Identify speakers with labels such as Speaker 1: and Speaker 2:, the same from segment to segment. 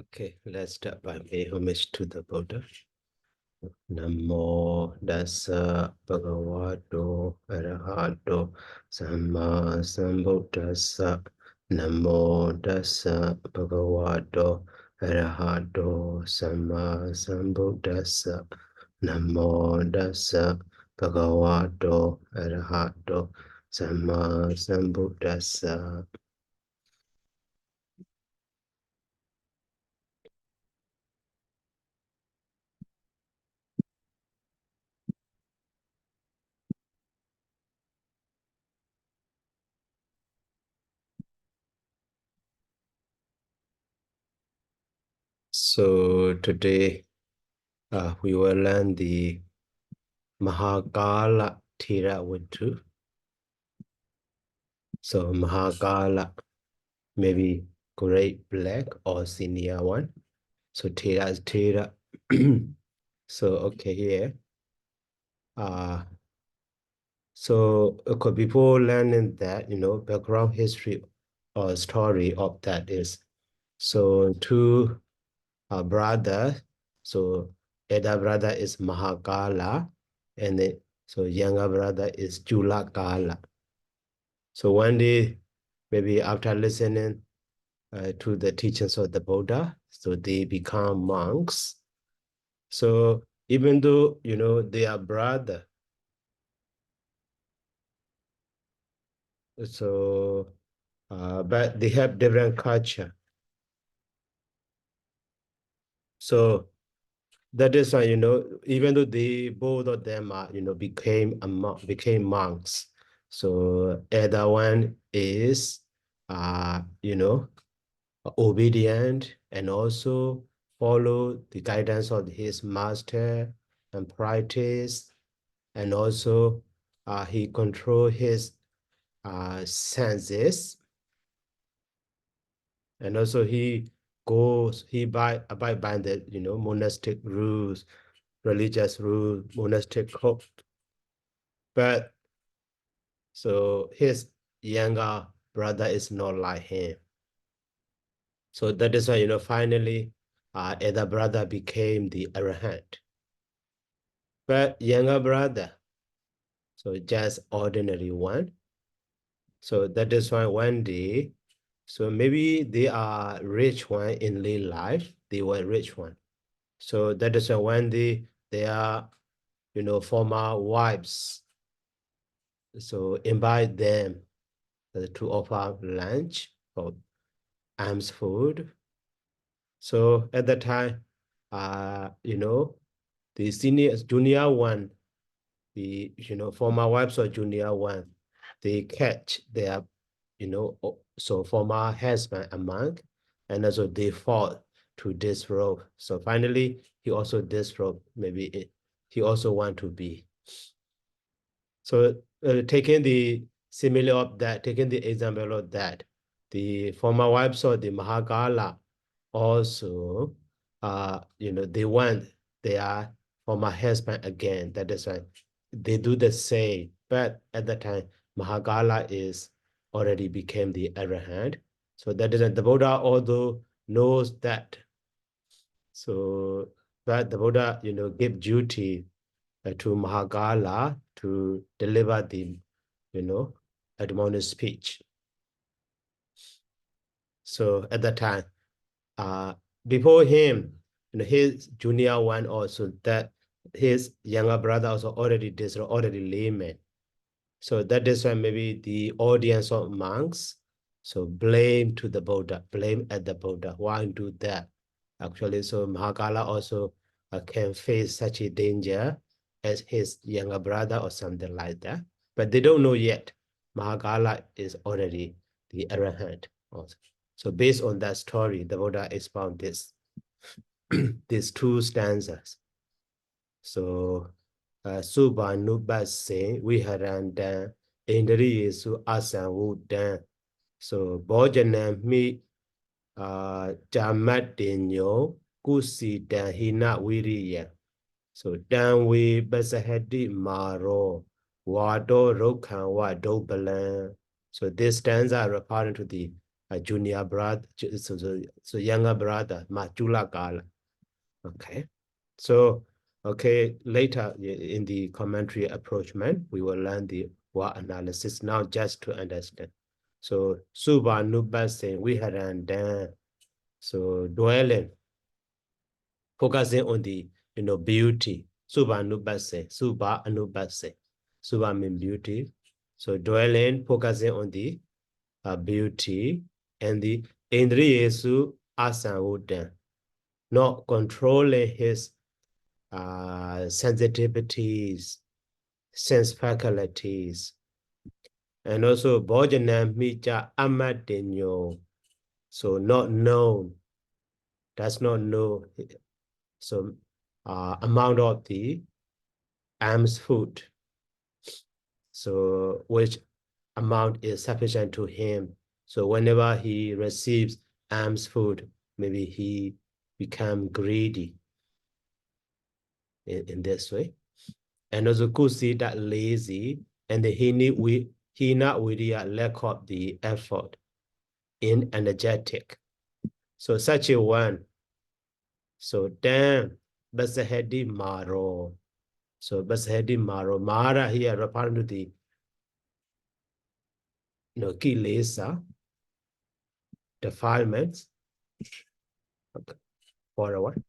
Speaker 1: Okay, let's start by paying homage to the Buddha. Namo Dassa Bhagavato Arahato Samma Sambuddhassa. Namo Dassa Bhagavato Arahato Samma Sambuddhassa. Namo Dassa Bhagavato Arahato Samma Sambuddhassa. So today we will learn the Mahakala attheravatthu. So Mahakala, maybe great black or senior one. So Thera is Thera. So okay here. So before learning that, background history or story of that is, so two brothers. So elder brother is Mahakala, and so younger brother is Julakala. So one day, maybe after listening to the teachings of the Buddha, so they become monks. So even though, they are brother, so, but they have different culture. So that is why, even though they, both of them are, became monks. So either one is, obedient and also follow the guidance of his master and practice, and also he control his senses, and also he abide by the monastic rules, religious rules, monastic code. But so his younger brother is not like him. So that is why, finally, elder brother became the arahant. But younger brother, so just ordinary one. So that is why one day, so maybe they are rich one in real life, they were rich one. So that is why one day they are, former wives. So invite them to offer lunch or alms food. So at that time, the junior one, the former wives or junior one, they catch their so former husband a monk, and also they fought to disrobe. So finally he also disrobe. He also want to be. So taking the similar of that, taking the example of that, the former wives of the Mahagala also, they want their former husband again. That is why they do the same. But at that time, Mahagala is already became the arahant. So that is the Buddha, although knows that. So, but the Buddha, give duty to Mahagala to deliver the, admonished speech. So at that time, before him, his junior one also, that his younger brother also already layman. So that is why maybe the audience of monks, so blame to the Buddha, blame at the Buddha. Why do that? Actually, so Mahakala also can face such a danger as his younger brother or something like that. But they don't know yet. Mahakala is already the arahant also. So based on that story, the Buddha expound this, these two stanzas. So, Subhanubhase Viharandan Indriyesu Asanvudan. So, Bhojanam mi Jamadinyo Kusidan Hina Viriya. So, Danwe Basahadi Maro Wado Rokhan Wado Balan. So, this stanza are referring to the a junior brother, so younger brother, Machula Gala. Okay. So, okay, later in the commentary approachment, we will learn the word analysis now just to understand. So, Suba Nubase, we had and then, so dwelling, focusing on the, beauty. Suba Nubase, Suba Anubase. Suba mean beauty. So dwelling, focusing on the beauty and the Indriyesu Asan, not controlling his sensitivities, sense faculties, and also Bojana Mija Amadinyo, so not known, does not know, so amount of the alms food, so which amount is sufficient to him. So whenever he receives alms food, maybe he become greedy in this way. And also could see that lazy and he not really lack of the effort in energetic. So such a one. So damn Basahedi Maro. So Basahedi Maro. Mara here referring to the kilesa, defilements. Okay. Forward.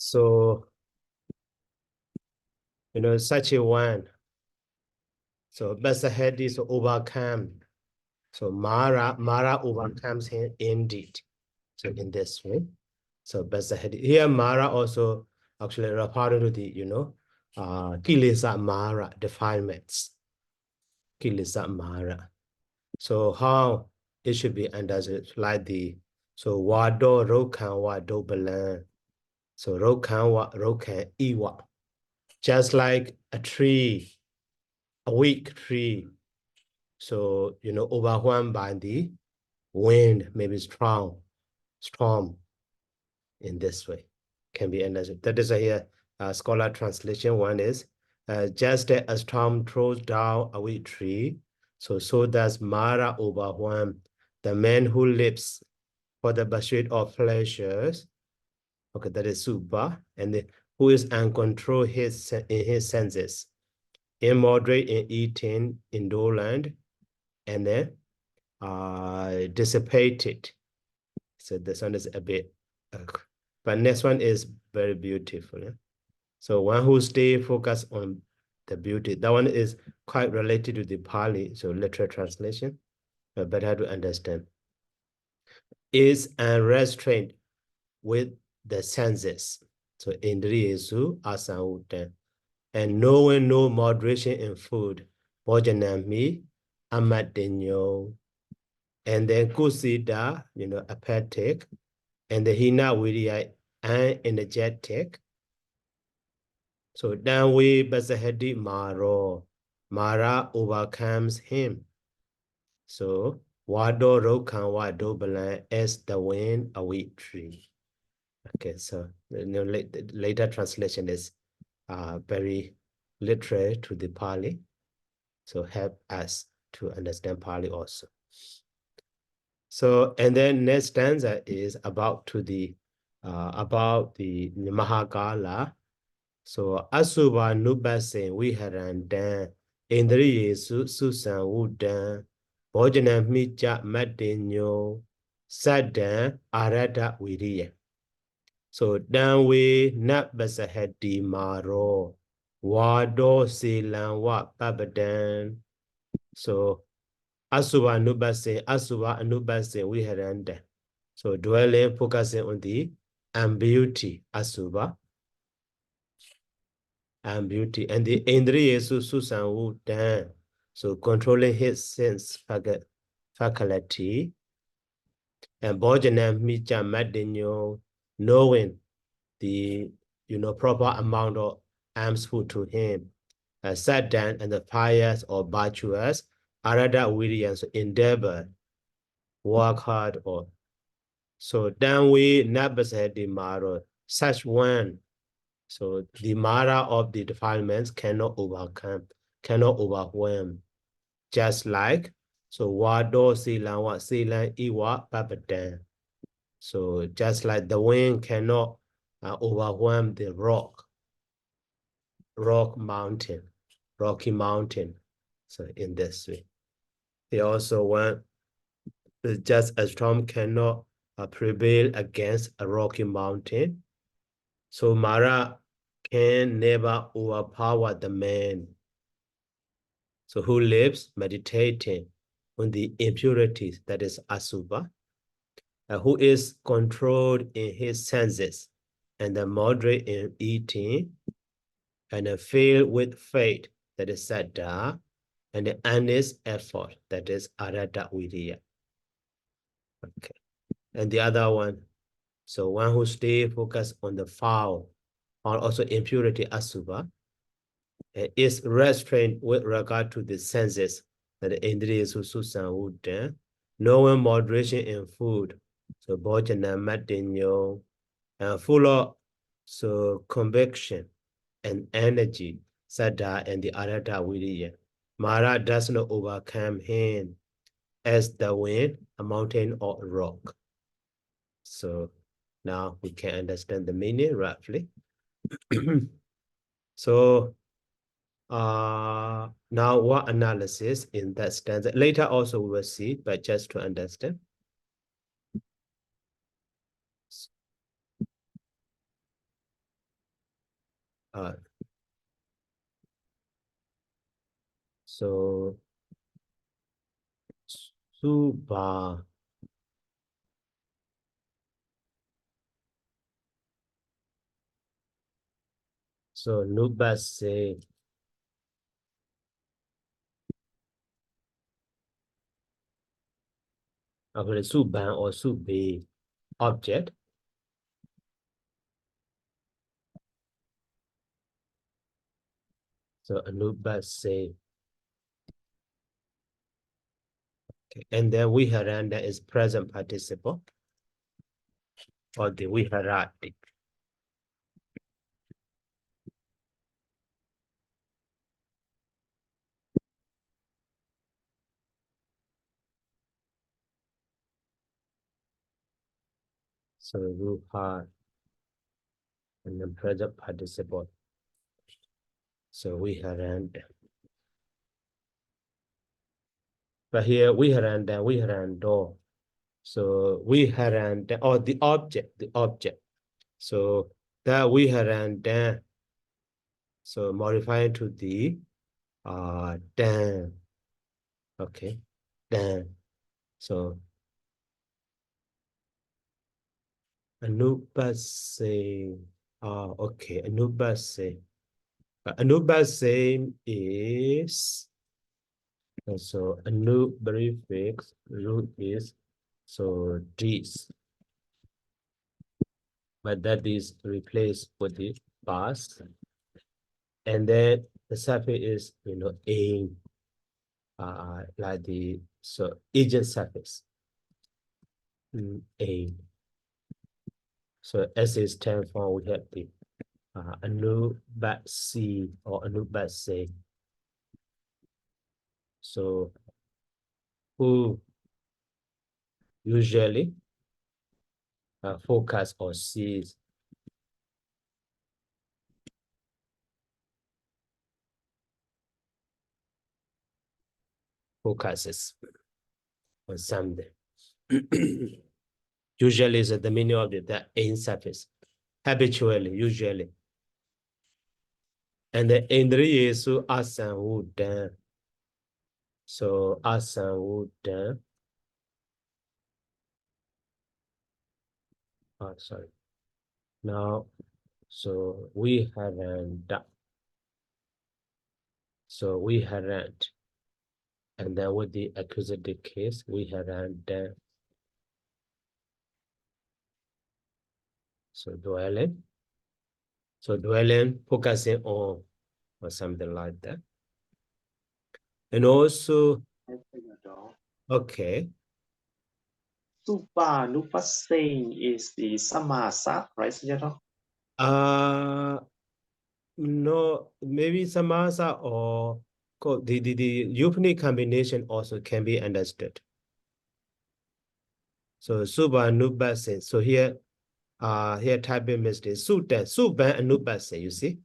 Speaker 1: So such a one. So Basahedi is overcome. So Mara overcomes him indeed. So in this way. So Basahedi. Here Mara also actually referring to the, Kilesa Mara defilements. Kilesa Mara. So how it should be understood like the, so Wado Rokan Wado Balan. So Rokan Iwa. Just like a tree, a weak tree. So, overwhelmed by the wind, maybe storm in this way can be understood. That is here scholar translation. One is just as a storm throws down a weak tree, so does Mara overwhelm the man who lives for the pursuit of pleasures. Okay, that is Suba, and who is uncontrolled in his senses, immoderate in eating, indolent, and then dissipated. So this one is a bit, but next one is very beautiful. Yeah? So one who stay focused on the beauty, that one is quite related to the Pali, so literal translation, but better to understand. Is unrestrained with the senses. So indriyesu asauta. And knowing no moderation in food, bojanami, amadinyo. And then kusida, apathetic, and the hina vidya energetic. So then we basahedi maro. Mara overcomes him. So wado rokan wado balan as the wind a weak tree. Okay, so the later translation is very literal to the Pali. So help us to understand Pali also. So, and then next stanza is about to the about the Mahagala. So Asuba Nubasin, we had and then Indri Susan Woodan, Bojana Mija Madinyo, Sadan Arada Wiria. So dan we nat basahedi maro wado silan wa pabadan. So asuba anubase we had under. So dwelling focusing on the ambiguity asuba ambiguity and the indri yesu susan wu dan. So controlling his sense faculty and bojana mija madinyo knowing the proper amount of alms food to him, sat down and the pious or virtuous, Arada Williams endeavor, work hard or so then we never said the mara, such one. So the mara of the defilements cannot overcome, cannot overwhelm. Just like so wado silan iwa papadan. So just like the wind cannot overwhelm the Rocky Mountain. So in this way, they also want just a storm cannot prevail against a Rocky Mountain. So Mara can never overpower the man. So who lives meditating on the impurities, that is Asuba, who is controlled in his senses and moderate in eating and filled with faith, that is Saddha, and the earnest effort, that is Arata Viriya. Okay. And the other one, so one who stay focused on the foul, or also impurity Asubha, is restrained with regard to the senses, that the Indriya Susan would, knowing moderation in food, so Bhojana Matinyo, and full of so conviction and energy, Saddha and the Arata Viriya. Mara does not overcome him as the wind, a mountain, or a rock. So now we can understand the meaning roughly. So now what analysis in that stanza? Later also we will see, but just to understand. So Suba. So Nuba say okay, Suban or Sube object. So Anuba say okay. And then Viharanda is present participle or the Viharati. So Rupa and then present participle. So Viharanda. But here Viharando. So Viharanda or the object. So that Viharanda. So modifying to the dan. Okay, dan. So Anubase. Okay, Anubase. Anubase is so Anu prefix root is so this, but that is replaced with the past, and then the suffix is aim, like the so agent suffix aim. So as is 10 form, we have the Anubasi or Anubase. So who usually focus or sees. Focuses on something. Usually is the meaning of the in surface. Habitually, usually. And the indriya is asan. So asan. Oh, sorry. Now, so we haven't. So we hadn't. And then with the accusative case, we hadn't. So dwelling. So dwelling, focusing on or something like that. And also, okay.
Speaker 2: Supanupassing is the samasa, right, Sujata?
Speaker 1: No, maybe samasa or the euphonic combination also can be understood. So suba nubase. So here typing mistake. Suban anubase, you see?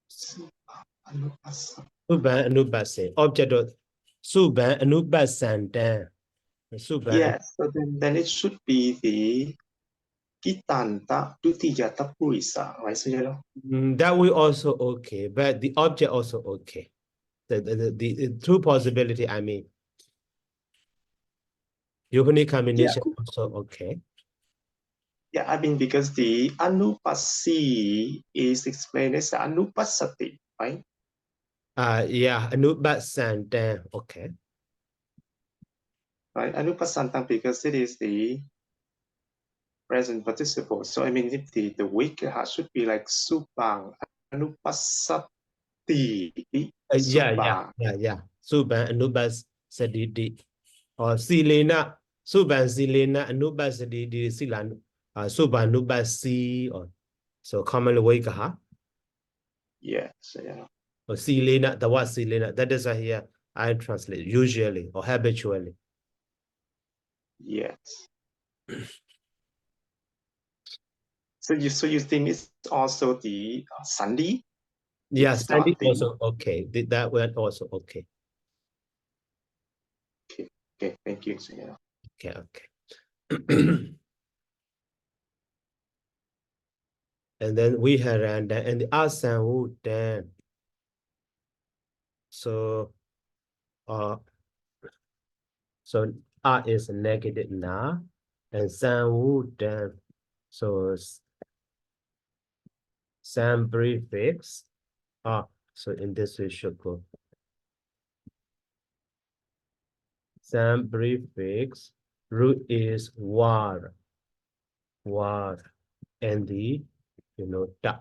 Speaker 1: Suban anubase. Object of suban anubasandan. Suban.
Speaker 2: Yes, so then it should be the Kitanta Dutiyata Purisa, right, Sujata?
Speaker 1: That will also okay, but the object also okay. The true possibility, I mean, euphonic combination also okay.
Speaker 2: Yeah, I mean, because the Anupasi is explained as Anupasati, right?
Speaker 1: Yeah, anubasandan, okay.
Speaker 2: Right, Anupasantang, because it is the present participle. So I mean, if the weak should be like Supang, Anupasati, Supang.
Speaker 1: Yeah. Suban anubas sadidi or silena. Suban silena anubas sadidi silan. Suban anubas si or so commonly wake
Speaker 2: Yes, yeah.
Speaker 1: or silena. The word silena. That is here I translate usually or habitually.
Speaker 2: Yes. So you think it's also the Sandi?
Speaker 1: Yeah,
Speaker 2: It's not
Speaker 1: Sandy
Speaker 2: the
Speaker 1: also okay. That word also okay.
Speaker 2: okay. Thank you. So, yeah.
Speaker 1: Okay. And then we had and the asan would then. So so is negative na and san would then. So san prefix. So in this we should go. San prefix root is war. And the da.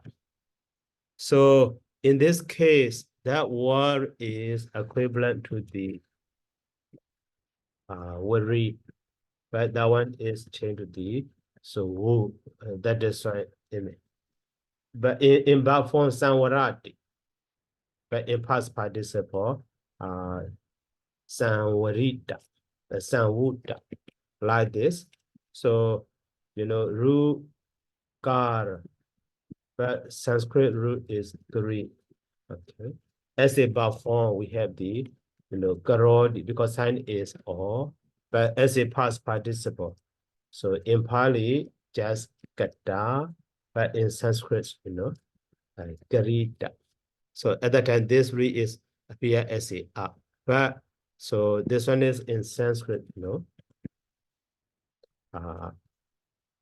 Speaker 1: So in this case, that word is equivalent to the worry, but that one is changed to the so woo. That is right. But in verb form, sanwarati, but in past participle, sanwarita, sanwuta, like this. So ru kar, but Sanskrit root is three. Okay. As a verb form, we have the, karod, because sign is or, but as a past participle. So in Pali, just kata, but in Sanskrit, karita. So at that time, this re is appear as a up. But so this one is in Sanskrit,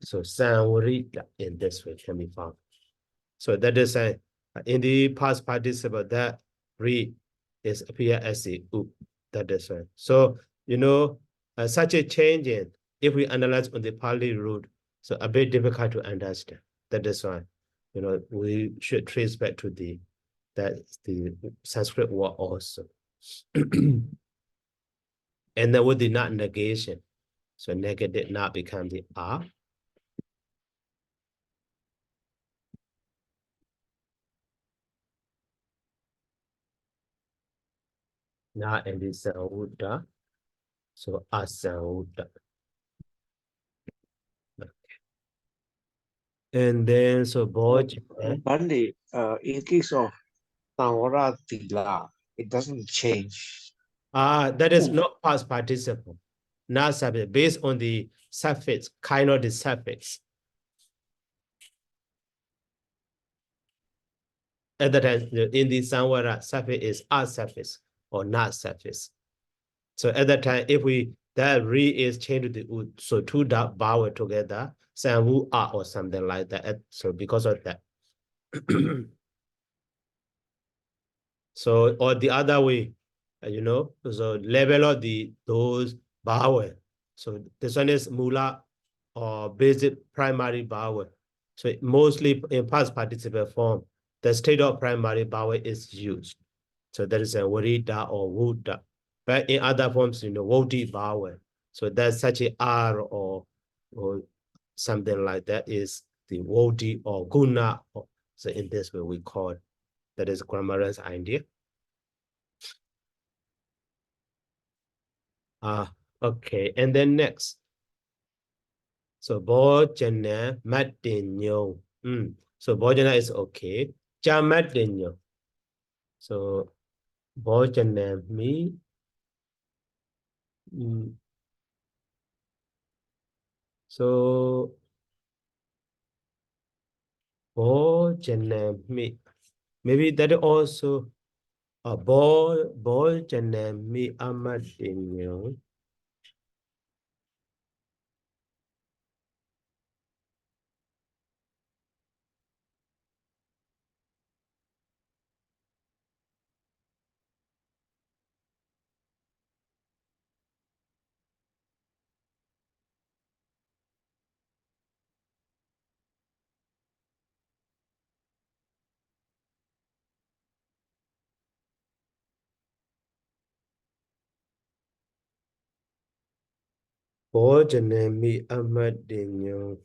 Speaker 1: so sanwarita in this way can be found. So that is in the past participle that re is appear as a u. That is right. So such a change in if we analyze on the Pali root, so a bit difficult to understand. That is why we should trace back to the Sanskrit word also. And then with the not negation, so negative not become the R. Not and the Sauda. So Asauda. And then so Boj,
Speaker 2: Bandi, in case of Tawara Tila, it doesn't change.
Speaker 1: that is not past participle, not subject, based on the suffix, kind of the suffix. At the time, in the Sanwara, suffix is a suffix or not suffix. So at that time, if we that re is changed to the u, so two dot vowel together, sanwu a or something like that. So because of that. So or the other way, so level of those vowel. So this one is mula or basic primary vowel. So mostly in past participle form, the state of primary vowel is used. So that is a warida or wuda. But in other forms, wodi vowel. So that's such a R or something like that is the wodi or guna. So in this way we call it. That is grammar's idea. Okay. And then next. So bojana matinyo. So bojana is okay. Cha matinyo. So bojana me. So bojana me. Maybe that also a bojana me amatinyo. Bojana me amatinyo.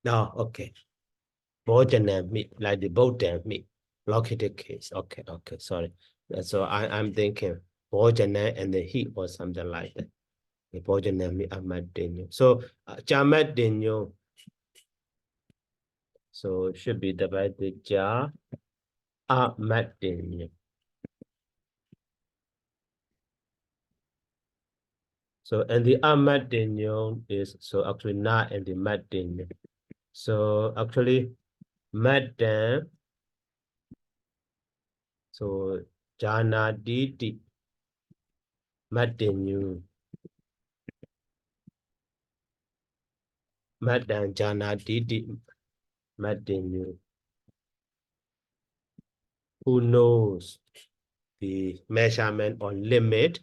Speaker 1: No, okay. Bojana me, like the Bojana me. Located case. Okay, sorry. So I'm thinking Bojana and the heat or something like that. The Bojana me amatinyo. So Chamatinyo. So should be divided ja amatinyo. So and the amatinyo is so actually not and the matinyo. So actually madan. So jana diti matinyo. Madan jana diti matinyo. Who knows the measurement or limit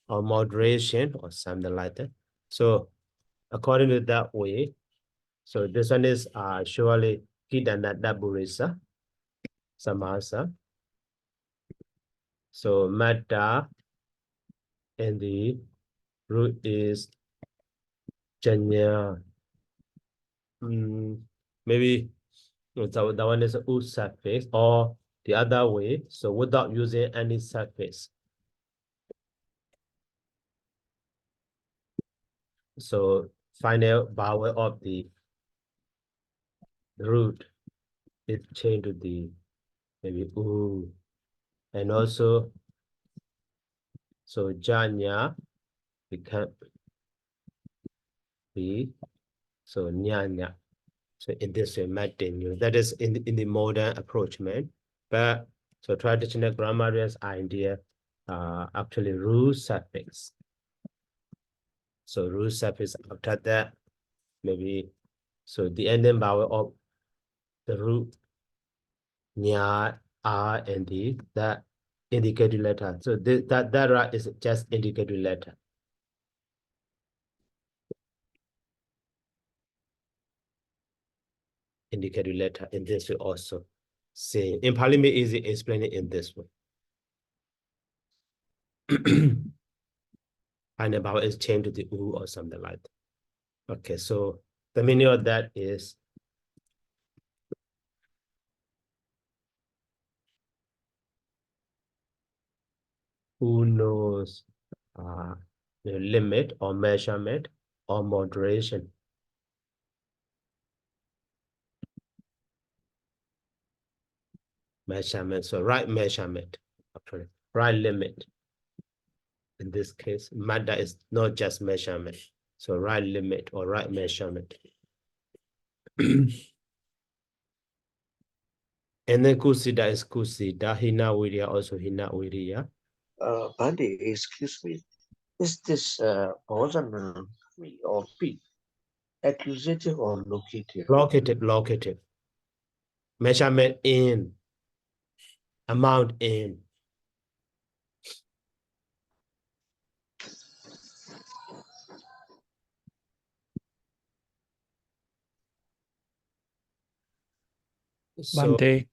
Speaker 1: or moderation or something like that. So according to that way, so this one is surely Kidananda Burisa Samasa. So Mata and the root is Janya. Maybe so that one is a U suffix or the other way. So without using any suffix. So final vowel of the root is changed to the maybe U. And also, so Janya become be so Nyanya. So in this way, Matinu. That is in the modern approachment. But so traditional grammarian's idea actually root suffix. So root suffix after that, maybe so the ending vowel of the root nya, r, and the that indicative letter. So that is just indicative letter. Indicative letter in this way also. Say in Parliament easy explain it in this way. And the vowel is changed to the u or something like that. Okay, so the meaning of that is who knows the limit or measurement or moderation. Measurement, so right measurement, actually, right limit. In this case, matter is not just measurement. So right limit or right measurement. And then kusida is kusida, hina wirya also hina wirya.
Speaker 3: Bhante, excuse me. Is this original or P accusative or locative?
Speaker 1: Locative. Measurement in, amount in. So
Speaker 4: Bante,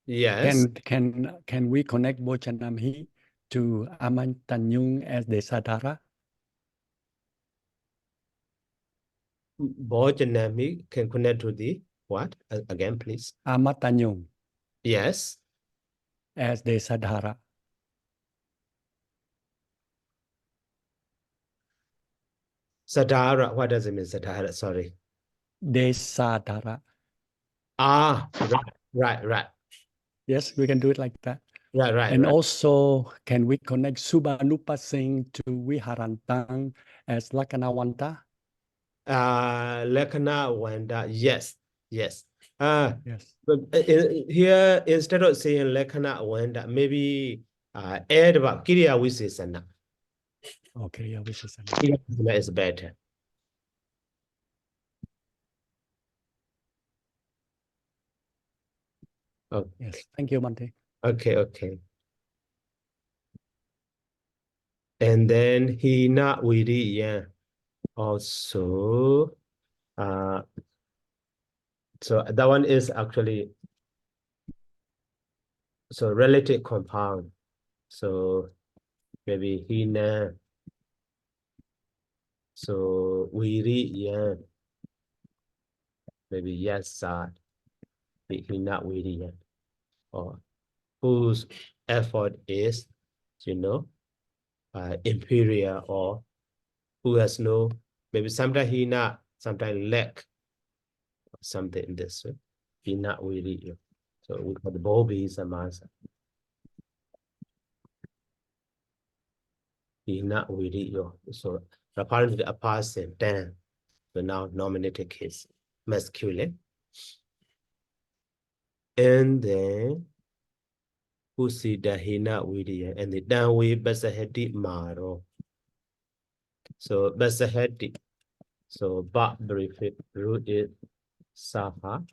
Speaker 1: yes,
Speaker 4: can we connect Bochanamhi to Amantanyung as the Sadhara?
Speaker 1: Bojanami can connect to the what? Again, please.
Speaker 4: Amatanyung
Speaker 1: Yes.
Speaker 4: as the Sadhara.
Speaker 1: Sadhara, what does it mean, Sadhara? Sorry.
Speaker 4: Desadhara.
Speaker 1: Ah, right.
Speaker 4: Yes, we can do it like that.
Speaker 1: Right.
Speaker 4: And also, can we connect Subanupa Singh to Viharantang as Lakanawanta?
Speaker 1: Lekana Wanda, yes.
Speaker 4: Yes.
Speaker 1: But here, instead of saying Lekana Wanda, maybe add about Kiriya Wisisana.
Speaker 4: Okay, yeah, which is
Speaker 1: Kiriya is better. Okay.
Speaker 4: Yes, thank you, Bante.
Speaker 1: Okay. And then he not wiri, yeah. Also, so that one is actually so relative compound. So maybe hina. So wiri, yeah. Maybe yes, sad. He not wiri, yeah. Or whose effort is, inferior, or who has no, maybe sometimes he not, sometimes lack something in this way. He not really. So we call the Bobby is a master. He not really. So apparently a person, then the now nominated case, masculine. And then who see that he not really, and the down way Basahedi Maro. So Basahedi. So ba brief root is Saha.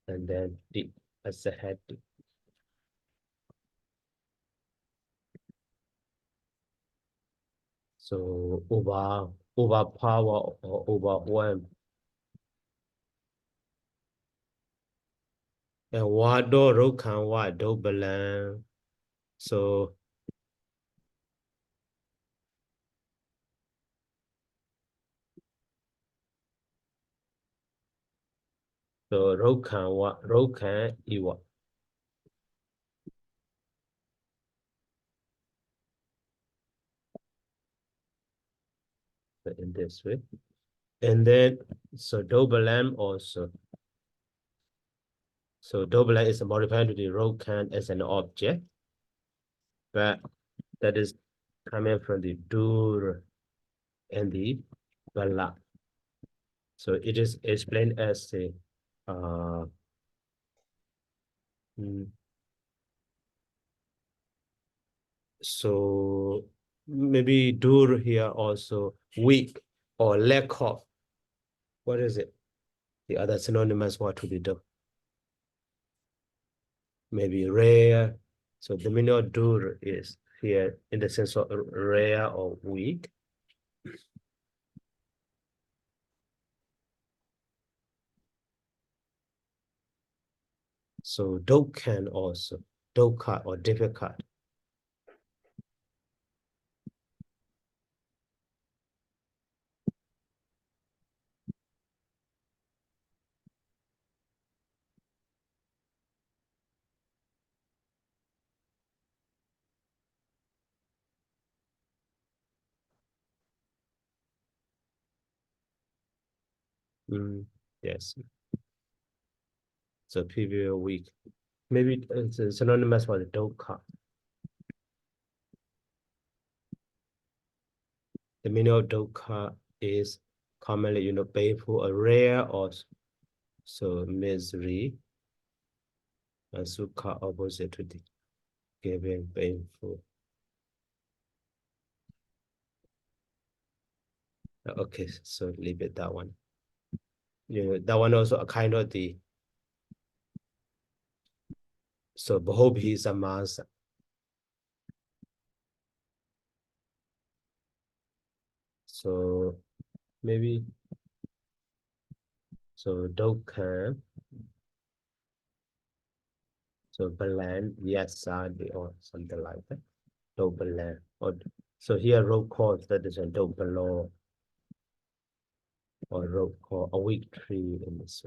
Speaker 1: And then the Basahedi. So overpower or overwhelm. And wado rokan wado balan. So rokan iwa. So in this way. And then so dobalam also. So dobalam is a modifier to the rokan as an object. But that is coming from the dur and the bala. So it is explained as a so maybe dur here also weak or lack of. What is it? The other synonymous word to be dur. Maybe rare. So the meaning of dur is here in the sense of rare or weak. So dokan also, doka or difficult. Yes. So previous week. Maybe it's synonymous for the dukkha. The meaning of dukkha is commonly, painful, or rare, or so misery. And sukha opposite to the giving, painful. Okay, so leave it that one. That one also a kind of the so Bhobhi Samasa. So maybe so dukkha. So Balan, Yasadi, or something like that. Dobalan. Or so here road calls that is a dobalo or road call a weak tree in this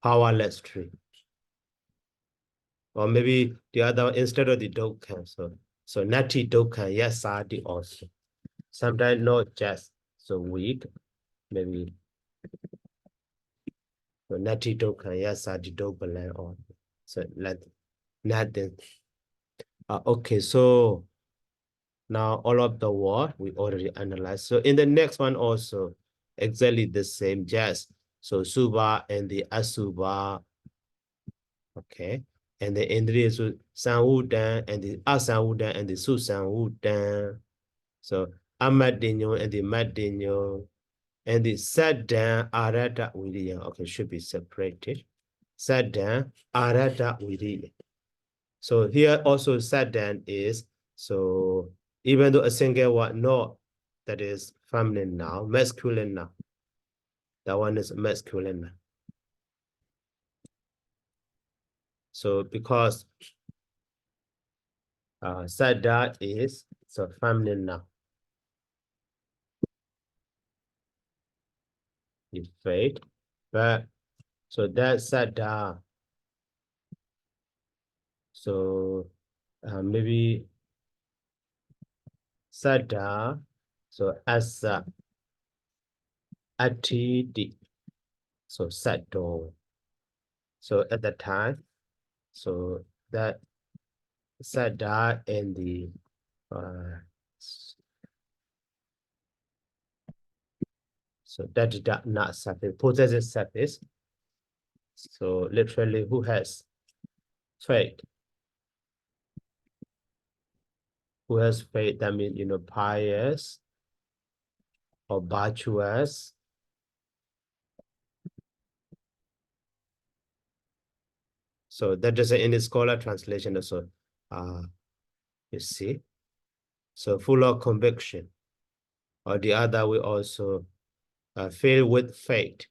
Speaker 1: powerless tree. Or maybe the other instead of the dukkha, so nati dukkha, yasadi also. Sometimes not just so weak, maybe so nati dukkha, yasadi dobalan or so let nothing. Okay, so now all of the word we already analyzed. So in the next one also exactly the same, just so suba and the asuba. Okay, and the indriya so sanwudan and the asanwudan and the susanwudan. So amadinyo and the madinyo and the sadan arata wiriya. Okay, should be separated. Sadan arata wiriya. So here also sadan is so even though a single word, no, that is feminine now, masculine now. That one is masculine now. So because sada is so feminine now. You fade, but so that sada. So maybe sada. So asa atidi. So sato. So at the time, so that sada and the so that is not surface, possessive surface. So literally, who has faith? Who has faith? That means pious or virtuous. So that is in the scholar translation also. You see, so full of conviction. Or the other, we also filled with faith.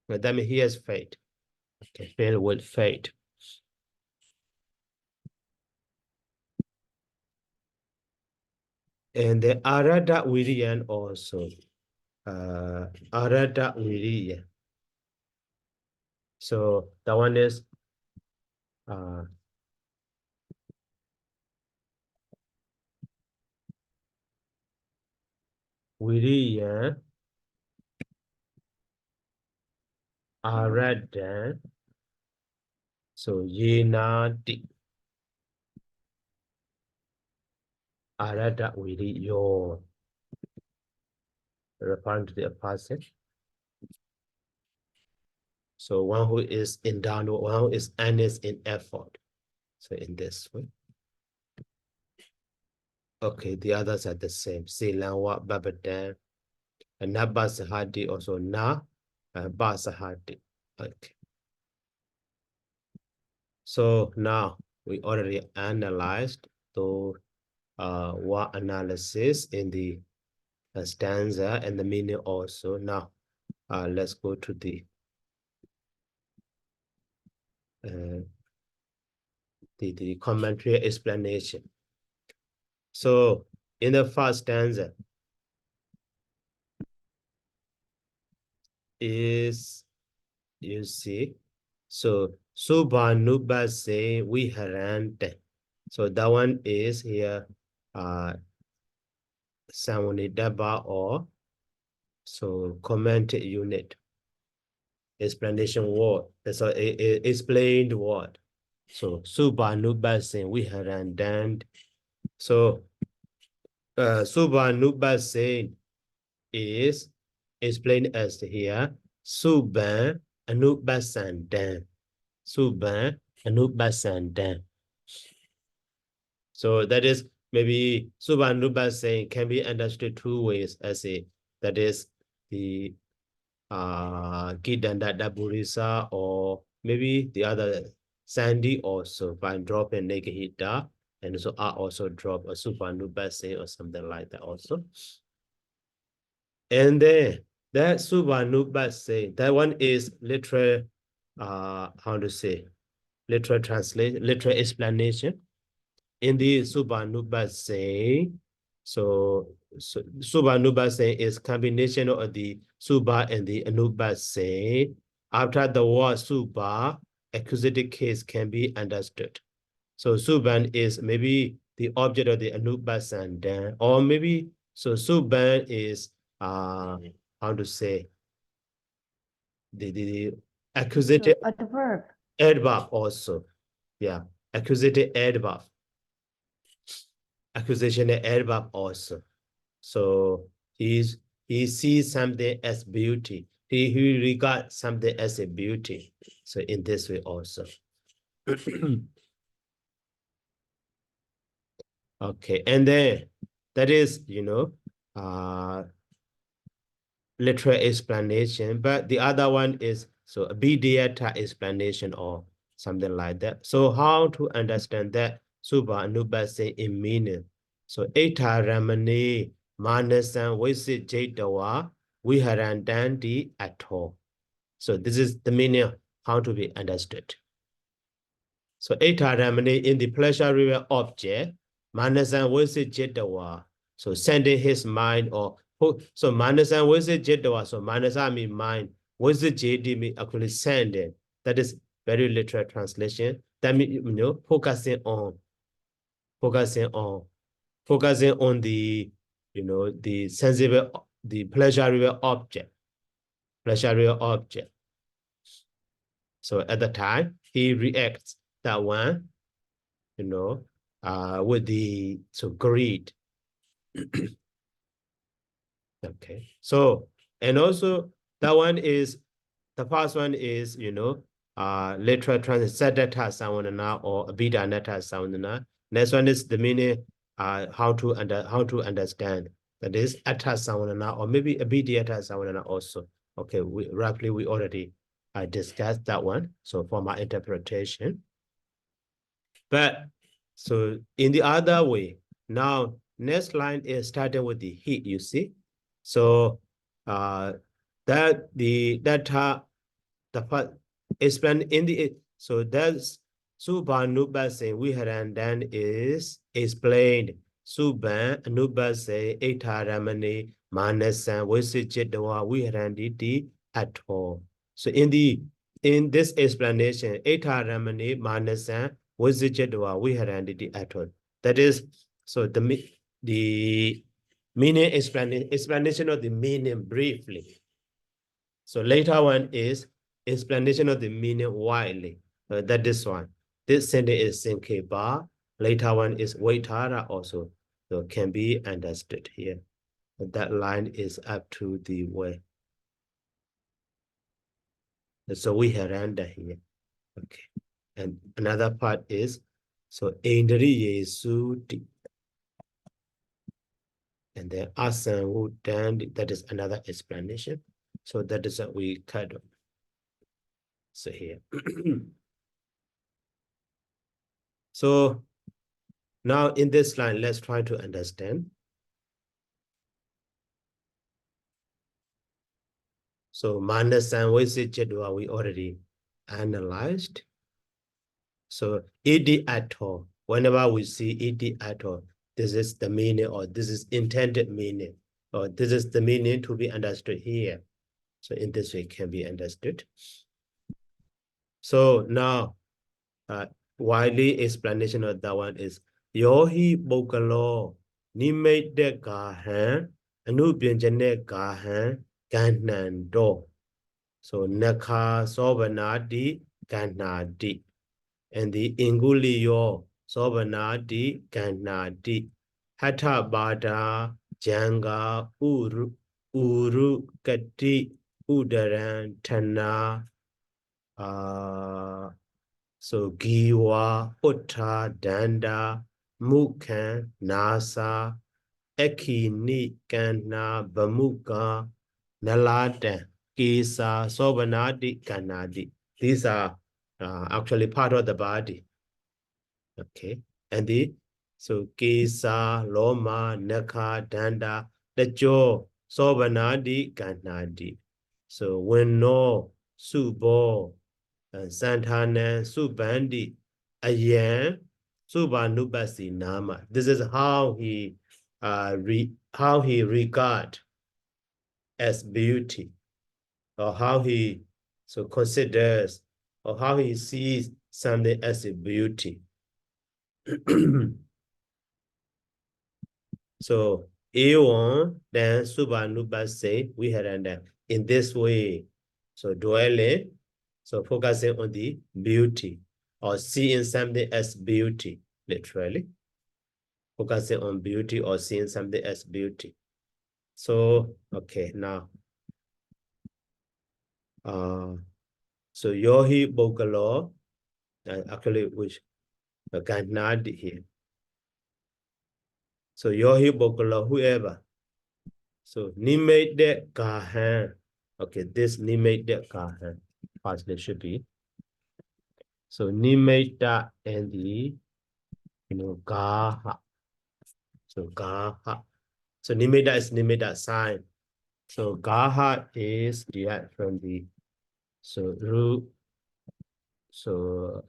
Speaker 1: That means he has faith. Okay, filled with faith. And the arada viriyan also. Arada viriyan. So that one is viriyan arada. So yenati arada viriyo. Referring to the opposite. So one who is in downward, one who is earnest in effort. So in this way. Okay, the others are the same. Silanwa babadan. And na basahadi also na basahadi. Okay. So now we already analyzed the what analysis in the stanza and the meaning also. Now let's go to the commentary explanation. So in the first stanza is, you see, so Subhanubase Viharante. So that one is here Samunidaba or So comment unit. Explanation word. So explained word. So Subanubasin we had and done. So Subanubasin is explained as here. Suban Anubasandan. Suban Anubasandan. So that is maybe Subanubasin can be understood two ways as a that is the Gidanda Burisa or maybe the other Sandy also by dropping Negahita and so I also drop a Subanubase or something like that also. And that Subanubase, that one is literal how to say literal translation, literal explanation. In the Subanubase, so Subanubase is combination of the Suba and the Anubase. After the word Suba, accusative case can be understood. So Suban is maybe the object of the Anubasandan, or maybe so Suban is how to say the accusative
Speaker 5: adverb.
Speaker 1: adverb also. Yeah, accusative adverb. Accusation adverb also. So he sees something as beauty. He regards something as a beauty. So in this way also. Okay, and then that is, literal explanation, but the other one is so a bidiata explanation or something like that. So how to understand that Suba Anubase in meaning? So Eta Ramani Manasan Visit Jetawa Viharandandi at all. So this is the meaning how to be understood. So Eta Ramani in the pleasure river object, Manasan Visit Jetawa. So sending his mind or so Manasan Visit Jetawa. So Manasa means mind. Visit JD means actually sending. That is very literal translation. That means focusing on the the sensible, the pleasurable object. So at the time he reacts that one, with the greed. Okay. So and also that one is the first one is literal translation sound or beta neta sound. Next one is the meaning how to understand. That is atta sound or maybe a beta sound also. Okay, we already discussed that one. So for my interpretation. But so in the other way, now next line is starting with the heat, you see. So that part explain in the so that's Suban Nubase we had and then is explained Suban Nubase Eta Ramani Manasan Visijitawa we had and at all. So in this explanation, Eta Ramani Manasan Visijitawa we had and at all. That is so the meaning explanation of the meaning briefly. So later one is explanation of the meaning widely. That this one. This sentence is Sinke Ba. Later one is Waitara also. So can be understood here. That line is up to the way. So we have under here. Okay. And another part is so Indri Yesu. And then Asan Wu Dan, that is another explanation. So that is what we cut off. So here. So now in this line, let's try to understand. So Manas and Visijitwa we already analyzed. So ed at all, whenever we see ed at all, this is the meaning or this is intended meaning, or this is the meaning to be understood here. So in this way can be understood. So now, widely explanation of that one is Yohi Bokalo Nimate de Gahan Anubyanjane Gahan Ganando. So Naka Sobanadi Ganadi. And the Inguliyo Sobanadi Ganadi. Hatha Bada Janga Uru Kati Udaran Tana. So Giwa Utta Danda Mukhan Nasa Ekini Kana Bamuka Nalada Kisa Sobanadi Kanadi. These are actually part of the body. Okay. And so Kisa, Loma, Naka, Danda, the jaw, Sobanadi Kanadi. So when no Subo, Santana, Subandi, Ayan, Subanubasi Nama. This is how he regard as beauty, or how he considers, or how he sees something as a beauty. So Eon, then Subanubase, we had that in this way. So dwelling, so focusing on the beauty, or seeing something as beauty, literally. Focusing on beauty or seeing something as beauty. So, okay, now. So Yohi Bogalo, actually, which Ganad here. So Yohi Bogalo, whoever. So Nimate de Gahan. Okay, this Nimate de Gahan. Partially should be. So Nimate that and the Gaha. So Gaha. So Nimeda is Nimeda sign. So Gaha is derived from the root. So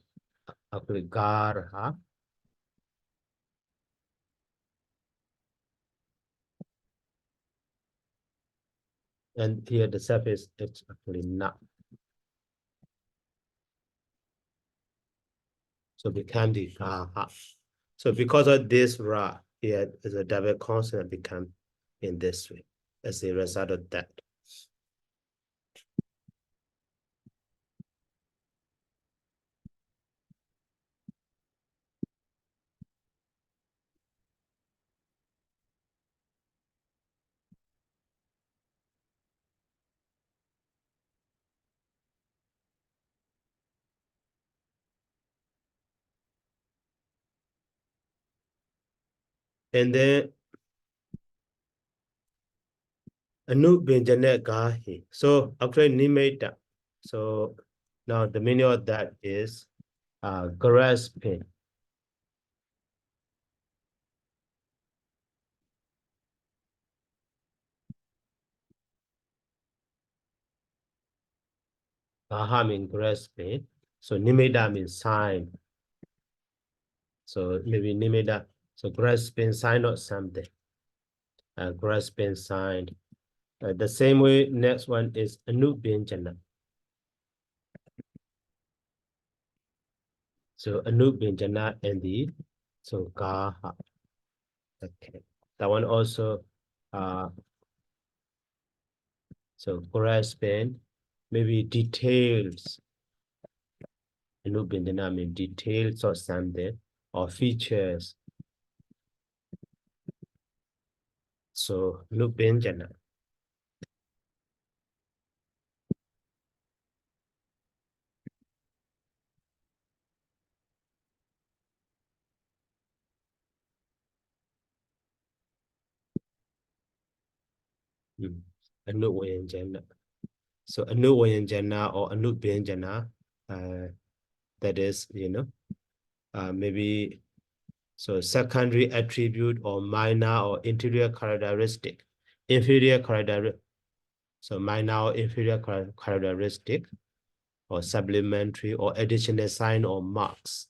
Speaker 1: actually Garha. And here the surface is actually not. So become the Gaha. So because of this Ra, here is a double consonant become in this way as a result of that. And then Anu Benjanet Gahi. So actually Nimeta. So now the meaning of that is grasping. Gaha means grasping. So Nimeda means sign. So maybe Nimeda. So grasping sign or something. Grasping sign. The same way, next one is Anu Benjana. So Anu Benjana and the so Gaha. Okay. That one also so grasping, maybe details. Anu Benjana means details or something, or features. So Anu Benjana. Anu Benjana. So Anu Benjana or Anu Benjana, that is, maybe so secondary attribute or minor or inferior characteristic. Inferior characteristic. So minor or inferior characteristic, or supplementary or additional sign or marks.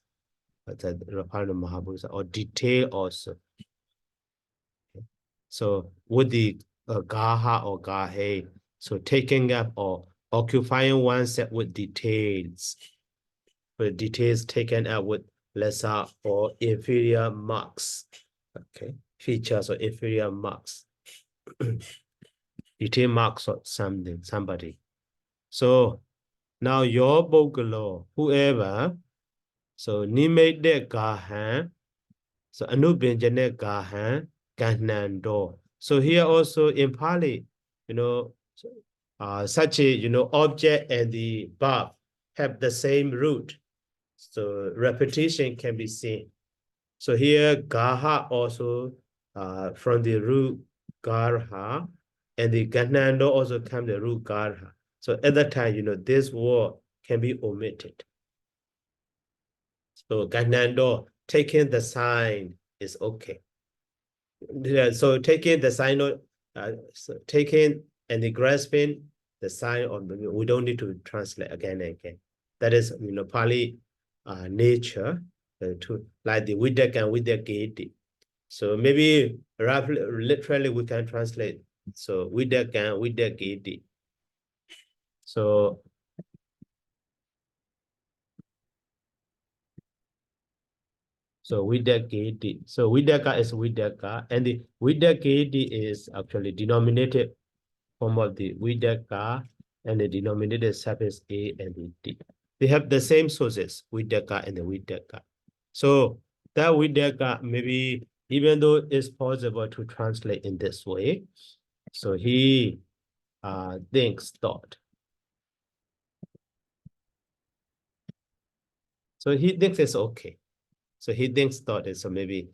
Speaker 1: Or detail also. So with the Gaha or Gahe, so taking up or occupying oneself with details. With details taken out with lesser or inferior marks. Okay, features or inferior marks. detail marks or something, somebody. So now your bogalo, whoever, so nimate de gahan, so anubinjane gahan, ganando. So here also in Pali, such a object and the verb have the same root. So repetition can be seen. So here gaha also from the root garha, and the ganando also come the root garha. So at that time, this word can be omitted. So ganando, taking the sign is okay. So taking the sign, so taking and the grasping the sign of, we don't need to translate again and again. That is, Pali nature, to like the vidak and vidakiti. So maybe roughly, literally we can translate. So vidak and vidakiti. So vidakiti. So vidaka is vidaka, and the vidakiti is actually denominated form of the vidaka, and the denominated suffix a and the d. They have the same sources, vidaka and the vidaka. So that vidaka, maybe even though it's possible to translate in this way, so he thinks thought. So he thinks it's okay. So he thinks thought is, so maybe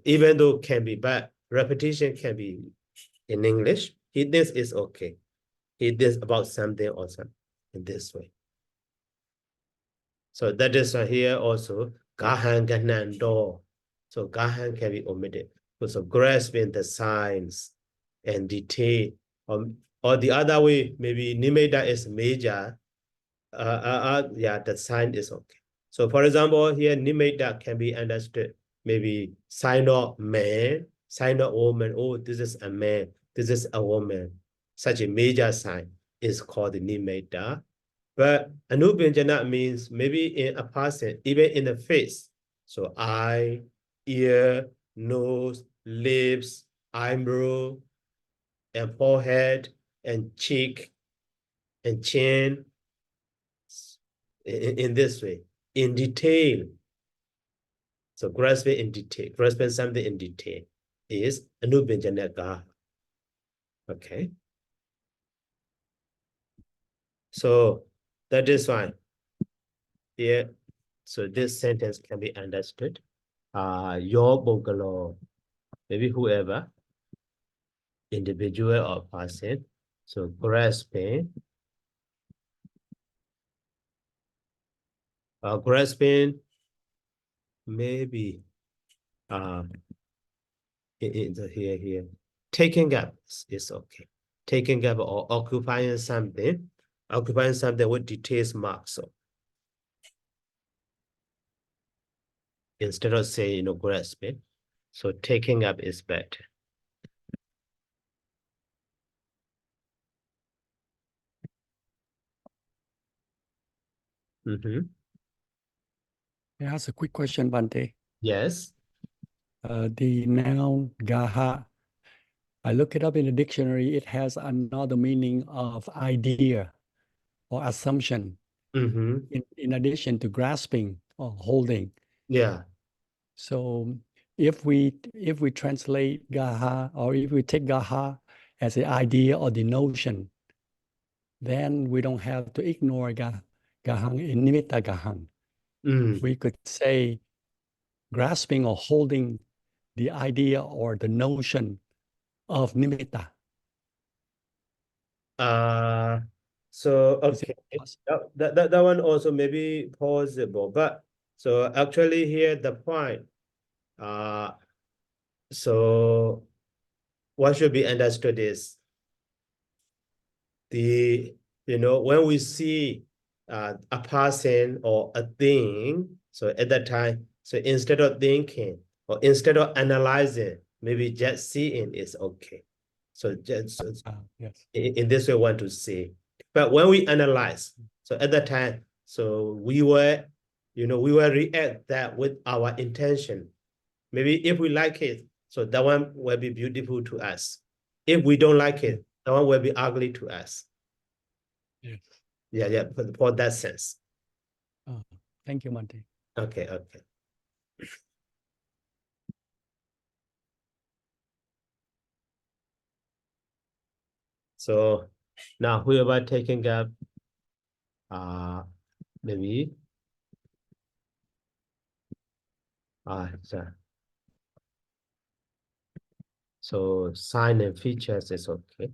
Speaker 1: even though can be, but repetition can be in English, he thinks it's okay. He thinks about something or something in this way. So that is here also gahan ganando. So gahan can be omitted. So grasping the signs and detail, or the other way, maybe nimeda is major. Yeah, the sign is okay. So for example, here nimeda can be understood maybe sign of man, sign of woman. Oh, this is a man, this is a woman. Such a major sign is called the nimeda. But anubinjana means maybe in a person, even in the face. So eye, ear, nose, lips, eyebrow, and forehead, and cheek, and chin, in this way, in detail. So grasping in detail, grasping something in detail is anubinjana gaha. Okay. So that is why here, so this sentence can be understood. Your bungalow, maybe whoever, individual or person, so grasping, maybe here, taking up is okay. Taking up or occupying something with details marks. So instead of saying, grasping, so taking up is better.
Speaker 4: May I ask a quick question, Bante?
Speaker 1: Yes.
Speaker 4: The noun gaha, I look it up in the dictionary, it has another meaning of idea or assumption, in addition to grasping or holding.
Speaker 1: Yeah.
Speaker 4: So if we translate gaha, or if we take gaha as the idea or the notion, then we don't have to ignore gahang in nimitta gahang. We could say grasping or holding the idea or the notion of nimitta.
Speaker 1: So okay, that one also may be possible, but so actually here the point, so what should be understood is when we see a person or a thing, so at that time, so instead of thinking or instead of analyzing, maybe just seeing is okay. So just
Speaker 4: yes.
Speaker 1: in this way, I want to say. But when we analyze, so at that time, so we will react that with our intention. Maybe if we like it, so that one will be beautiful to us. If we don't like it, that one will be ugly to us.
Speaker 4: Yes.
Speaker 1: Yeah, for that sense.
Speaker 4: Oh, thank you, Monty.
Speaker 1: Okay. So now whoever taking up maybe so sign and features is okay.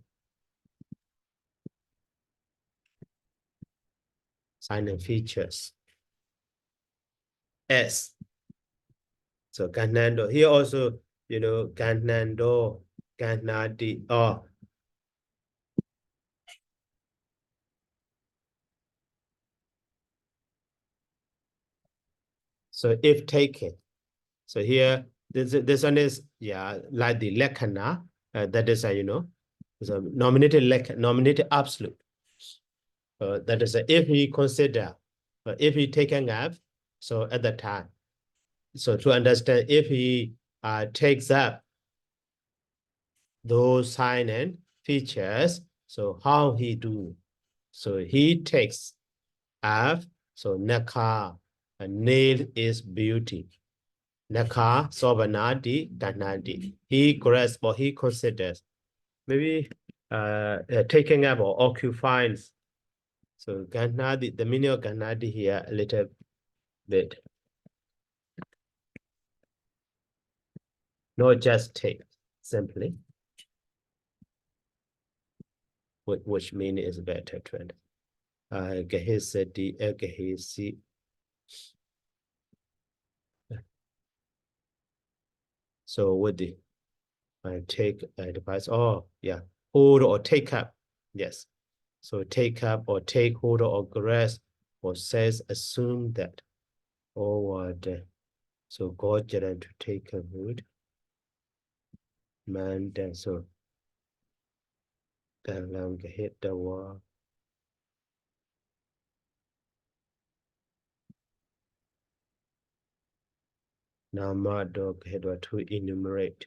Speaker 1: Sign and features. S. So Ganando. Here also, Ganando, Ganadi. Oh. So if taken. So here, this one is, like the lekana. That is so nominated absolute. That is if he consider, if he taken up, so at the time. So to understand, if he takes up those sign and features, so how he do? So he takes up, so Naka, nail is beauty. Naka, Sobanadi, Danadi. He grasps or he considers. Maybe taking up or occupying. So Ganadi, the meaning of Ganadi here a little bit. Not just take, simply. Which meaning is better trend. Gehesedi, Gehesi. So with the take advice, hold or take up. Yes. So take up or take hold or grasp or says assume that. Or so God to take a root. Man then so Galang hit the wall. Nama dog head to enumerate.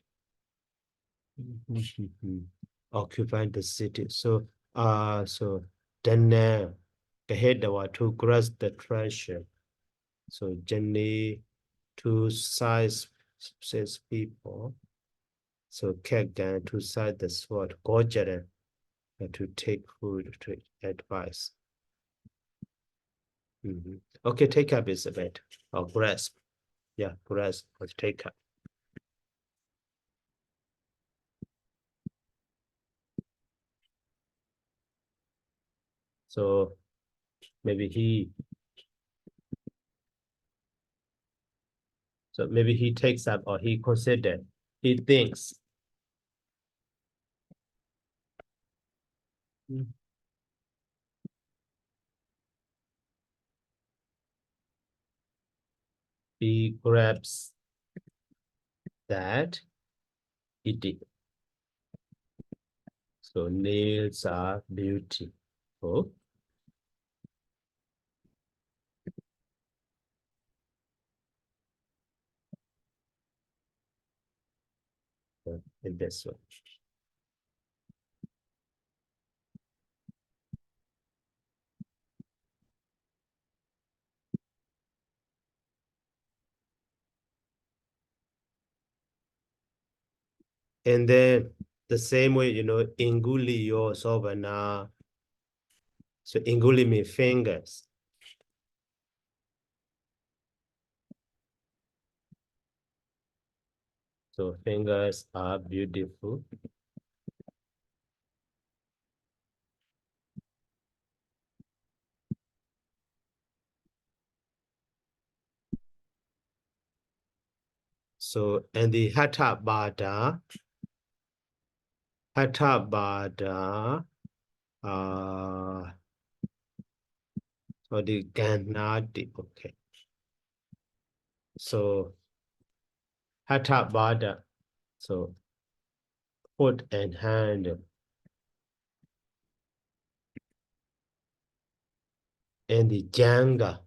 Speaker 1: Occupying the city. So then the head to grasp the treasure. So Jenny two sides says people. So Kagan two side the sword. Gojara to take food to advice. Okay, take up is a bit or grasp. Yeah, grasp or take up. So maybe he takes up or he considered, he thinks. He grabs that he did. So nails are beautiful. In this one. And then the same way, inguli yo sobana. So inguli means fingers. So fingers are beautiful. So, and the hatha bada, or the ganadi, okay. So, hatha bada, so foot and hand. And the janga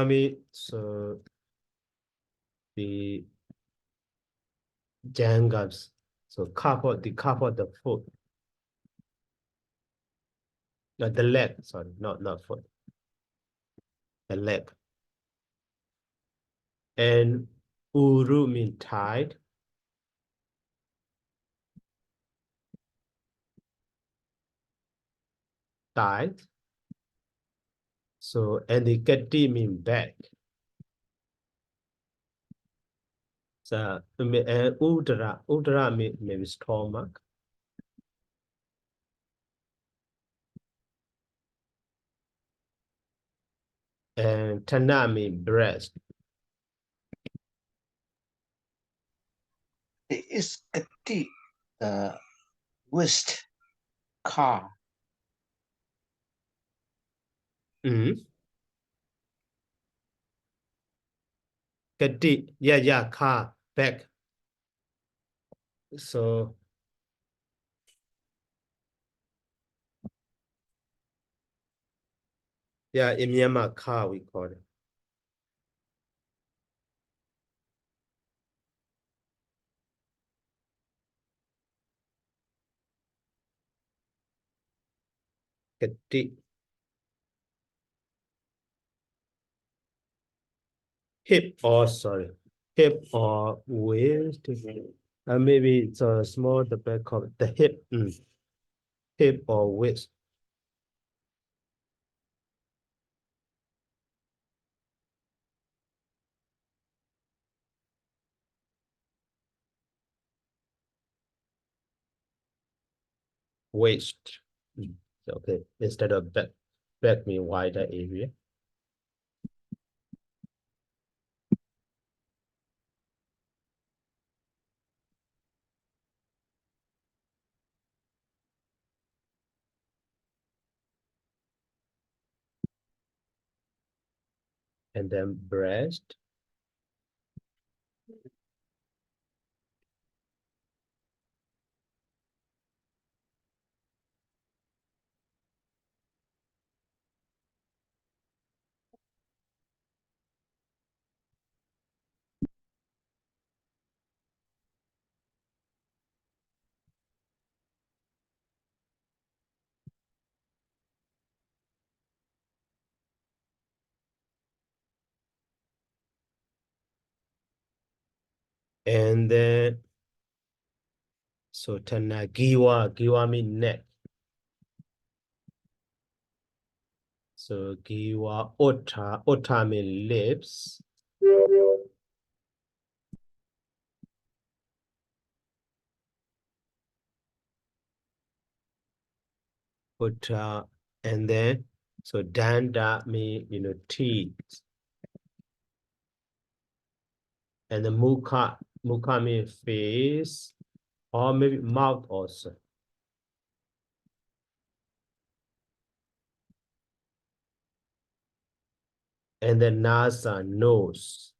Speaker 1: means so the jangas, so the cup of the foot. The leg, sorry, not foot. The leg. And uru mean tied. Tied. So, and the kati mean back. So, and udara mean maybe stomach. And tana mean breast.
Speaker 3: Is kati waist, car.
Speaker 1: Kati, yeah, car, back. So, yeah, in Myanmar, car we call it. Kati. Hip or sorry, hip or waist. Maybe it's a small the back of the hip. Hip or waist. Waist. Okay, instead of back mean wider area. And then breast. And then, so tana giwa mean neck. So giwa ota mean lips. Ota, and then, so danda mean, teeth. And the mukha mean face, or maybe mouth also. And then nasa, nose.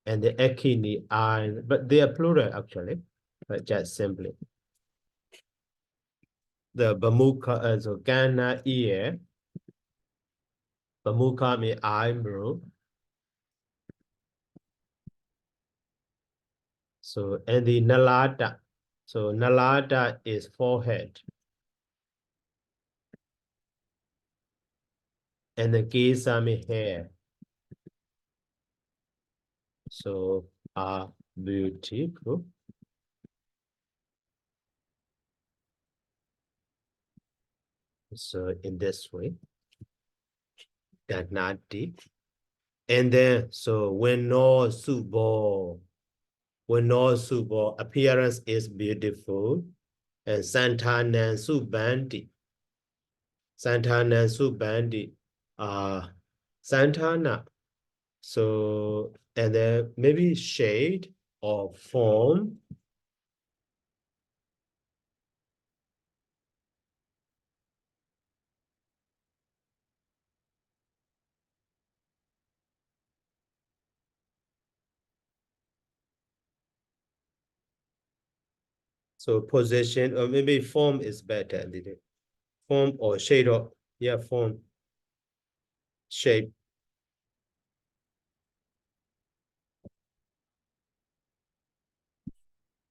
Speaker 1: And the ekini, eye, but they are plural actually, but just simply. The bamukha, so gana, ear. Bamukha mean eyebrow. So, and the nalada. So nalada is forehead. And the kesa mean hair. So, beautiful. So in this way, Ganati. And then, so when no subo, appearance is beautiful. And Santanan Subandi. Santana Subandi. Santana. So, and then maybe shade or form. So position, or maybe form is better. Form or shade of, yeah, form, shape.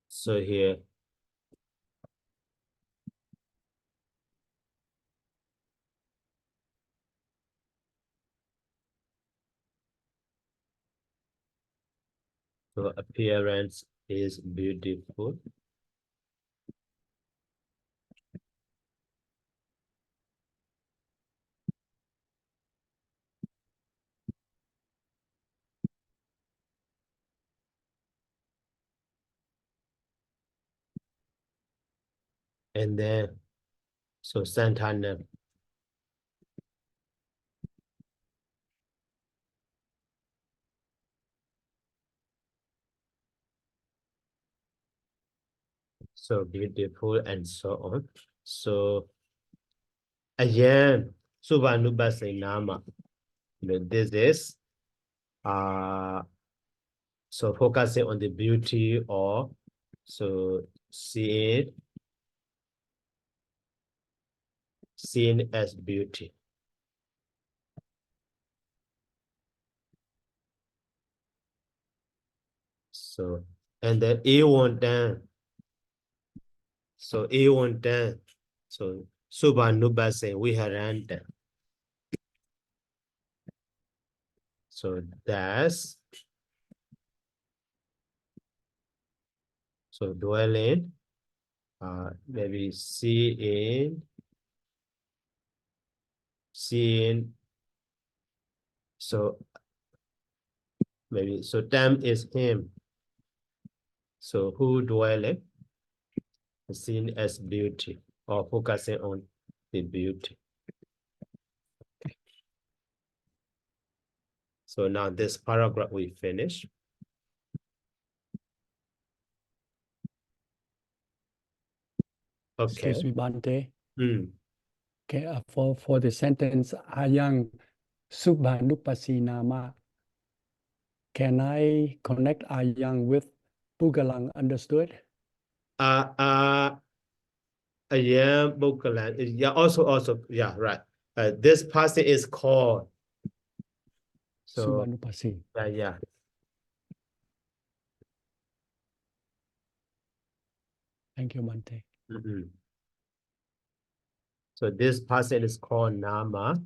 Speaker 1: So here, So appearance is beautiful. And then, so Santana. So beautiful and so on. So again, Subanubhasinama. This is so focusing on the beauty or so seeing as beauty. So and then A1 then. So A1 then. So Subanubhase Viharanta. So that's so dwelling, maybe seeing, so maybe so time is him. So who dwelleth, seen as beauty or focusing on the beauty. So now this paragraph we finish. Okay.
Speaker 4: Excuse me, Bante.
Speaker 1: Mm.
Speaker 4: Okay, for the sentence Ayang Subhanupasinama, can I connect Ayang with Pugalang understood?
Speaker 1: Yeah, Bokalan. Yeah, also, yeah, right. This person is called. So
Speaker 4: Subhanupasi.
Speaker 1: yeah.
Speaker 4: Thank you, Bante.
Speaker 1: So this person is called Nama.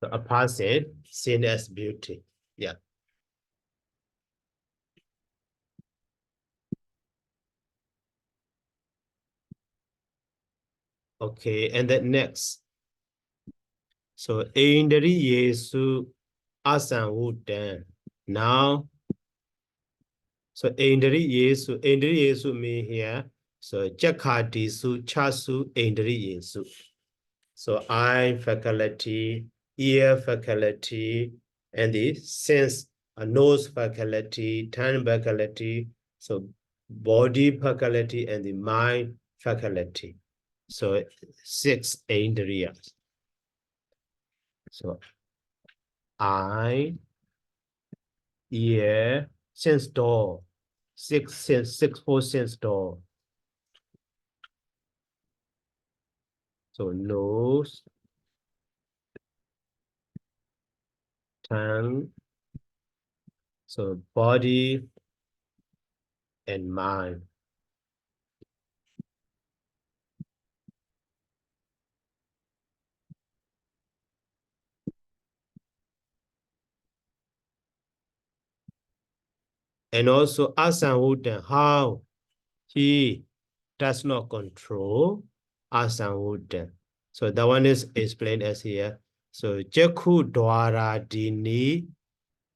Speaker 1: So a person seen as beauty. Yeah. Okay, and then next. So Indri Yesu Asan Wudan. Now, so Indri Yesu mean here. So Jakati Su Chasu Indri Yesu. So eye faculty, ear faculty, and the sense, nose faculty, tongue faculty, so body faculty and the mind faculty. So 6 indriyas. So eye, ear, sense door, 4 sense door. So nose, tongue, so body and mind. And also Asan Wudan, how he does not control Asan Wudan. So that one is explained as here. So Jakku Dwara Dini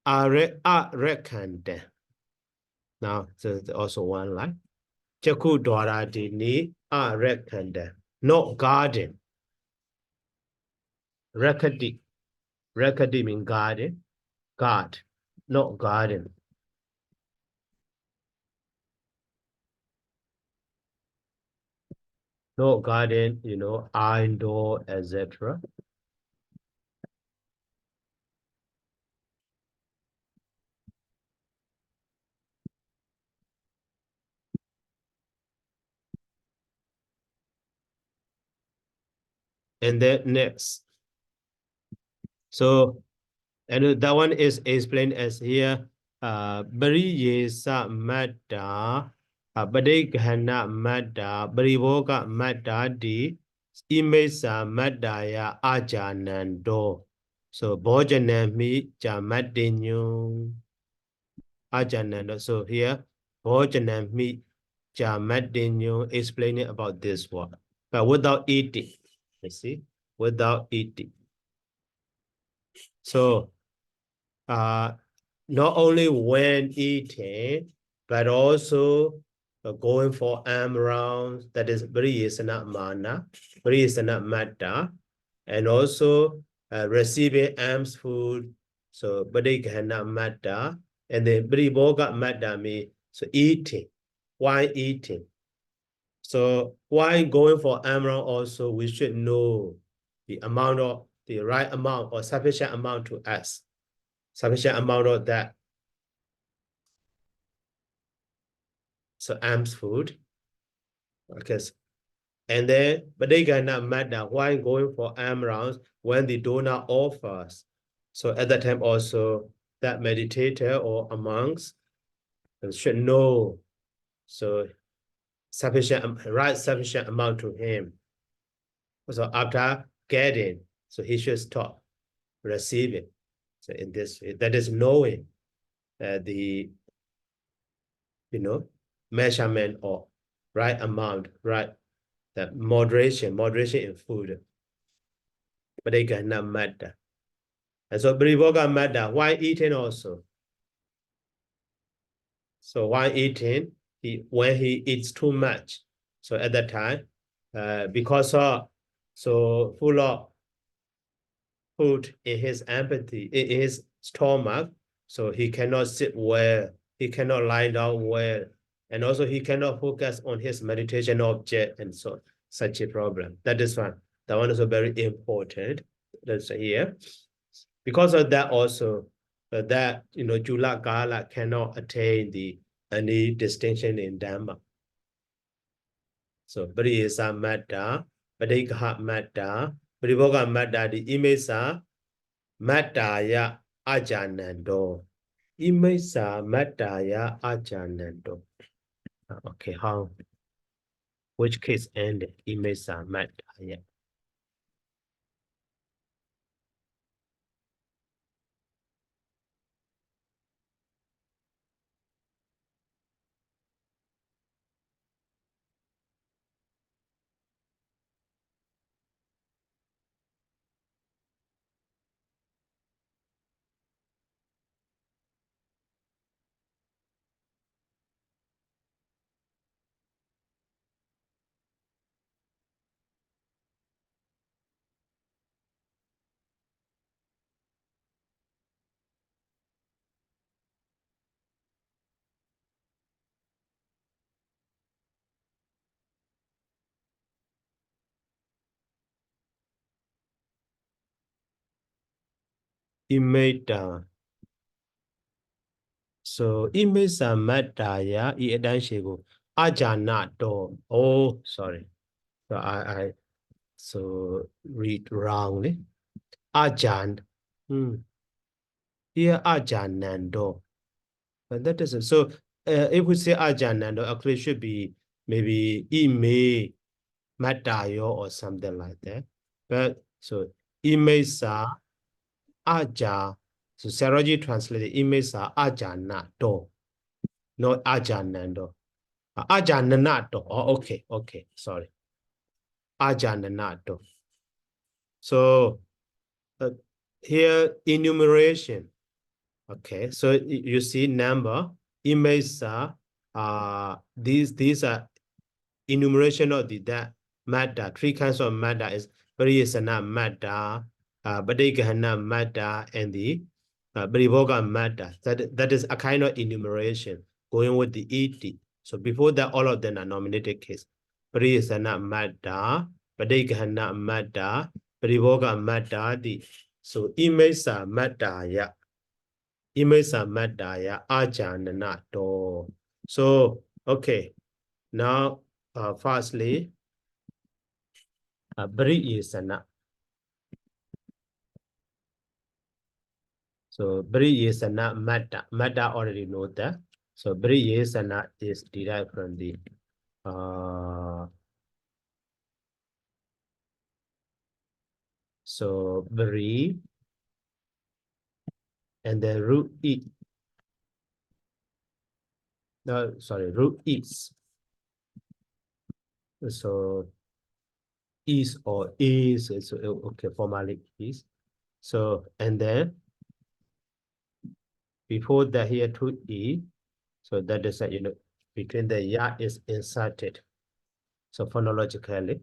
Speaker 1: Arekanda. Now, so also one line. Jakku Dwara Dini Arekanda. Not garden. Rekadi. Rekadi means garden. God. Not garden. No garden, indoor, etc. And then next. So, and that one is explained as here. Bariyesa Matta, Badekana Matta, Barivoka Matta di Imesa Mattaya Ajanando. So Bhojanami Jamadinyo Ajananda. So here Bhojanami Jamadinyo explaining about this one. But without eating. You see? Without eating. So not only when eating, but also going for arm rounds, that is Briyasana Mana, Briyasana Metta, and also receiving alms food, so Badikana Metta, and then Briboga Metta means so eating, why eating? So while going for arm round also, we should know the amount of the right amount or sufficient amount to us. Sufficient amount of that. So alms food. Okay. And then, but they cannot matter why going for arm rounds when the donor offers. So at that time also, that meditator or monks should know. So sufficient amount to him. So after getting, so he should stop receiving. So in this way, that is knowing the measurement or right amount, right, that moderation in food. But they cannot matter. And so Brivoga matter, why eating also? So why eating? When he eats too much. So at that time, because of so full of food in his empathy, in his stomach, so he cannot sit well, he cannot lie down well, and also he cannot focus on his meditation object, and so such a problem. That is one. That one is very important. That's here. Because of that also, that Jula Gala cannot attain any distinction in Dhamma. So Pariyasa Matta, Padikha Matta, Parivoga Matta, the Imesa Mattaya Ajanando. Imesa Mattaya Ajanando. Okay, how? Which case ended? Imesa Mattaya. Imeta. So Imesa Mattaya Iadanshigo Ajanato. Oh, sorry. So I read wrongly. Ajan. Here Ajanando. But that doesn't. So if we say Ajanando, actually it should be maybe Ime Matayo or something like that. But so Imesa Aja. So Saraji translated Imesa Ajanato. Not Ajanando. Ajananato. Oh, okay, sorry. Ajananato. So here enumeration. Okay, so you see number, image, these are enumeration of that matter. Three kinds of matter is Pariyasana matter, Badikahana matter, and the Parivoga matter. That is a kind of enumeration going with the ET. So before that, all of them are nominated case. Pariyasana matter, Badikahana matter, Parivoga matter, so image matter, yeah. Imesa Madaya Ajananato. So, okay. Now, firstly, Briyasana. So, Briyasana Mata. Mata already know that. So, Briyasana is derived from the so Bri and then root E. No, sorry, root is. So is or is, so okay, formally is. So, and then before that here to E, so that is that, between the ya is inserted. So phonologically.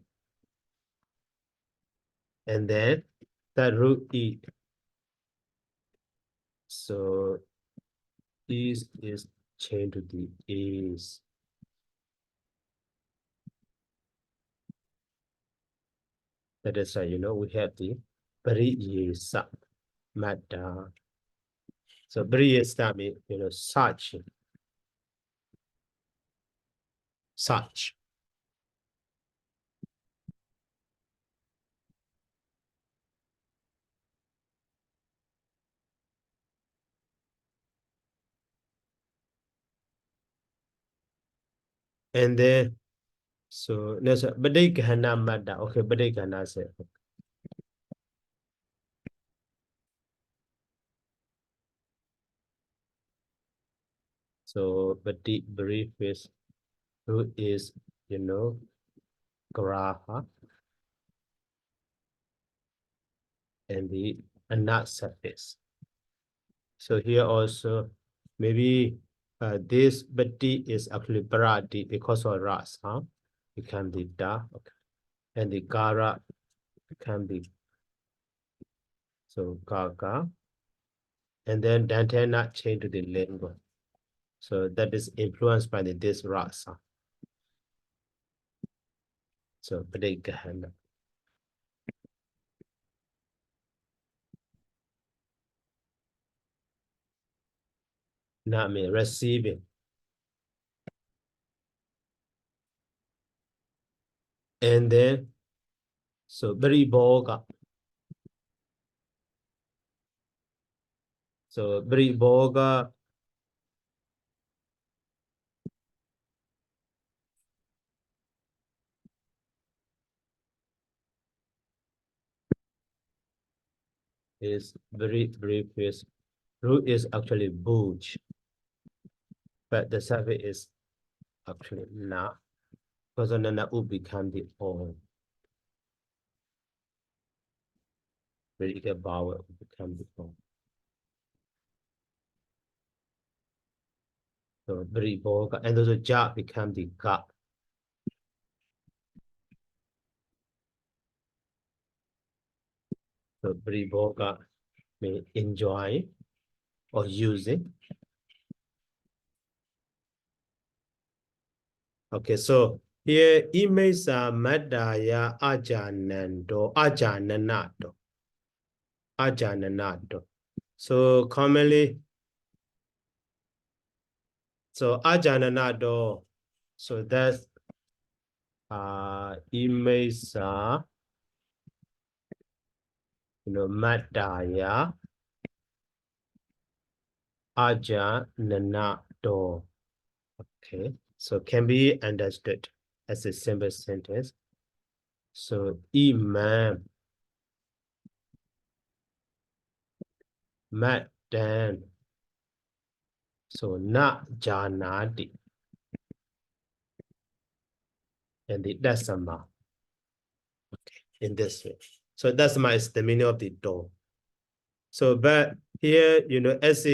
Speaker 1: And then that root E. So is changed to the is. That is right, we have the Briyesa matter. So Briyesa means, such. Such. And then, so there's a Badikana matter. Okay, Badikana say. So, but the brief is who is, Graha and the another surface. So here also, maybe this bati is actually Barati because of Ras, huh? It can be Da, okay. And the Gara can be, so Gaga. And then Dantena change to the lingua. So that is influenced by the this Rasa. So Padegahana. Not me receiving. And then, so Bari Boga. So Bari Boga is very brief is root is actually butch, but the surface is actually not, because then that would become the all. Really get power would become the all. So very boga, and also ja become the ga. So very boga may enjoy or using. Okay, so here image madaya ajanando ajananato. Ajananato. So commonly, so ajananato, so that's image madaya ajananato. Okay, so can be understood as a simple sentence. So imam madan, so na janati, and the dasama. Okay, in this way. So dasama is the meaning of the door. So, but here, as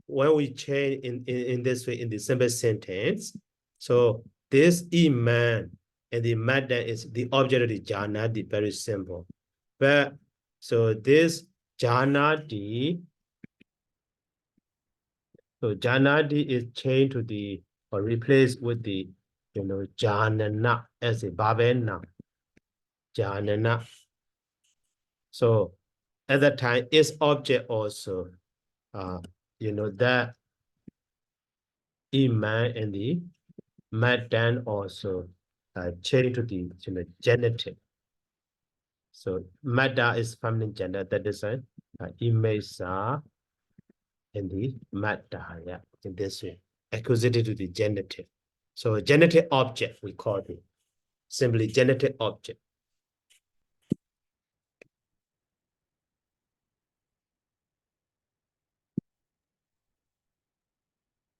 Speaker 1: when we change in this way in the simple sentence, so this iman and the madan is the object of the janati, very simple. But so this janati, so janati is changed to the or replaced with the janana as a babena. Janana. So at that time, its object also, that iman and the madan also change to the genitive. So mada is feminine gender, that is imesa and the mada, yeah, in this way, accusative to the genitive. So genitive object we call it, simply genitive object.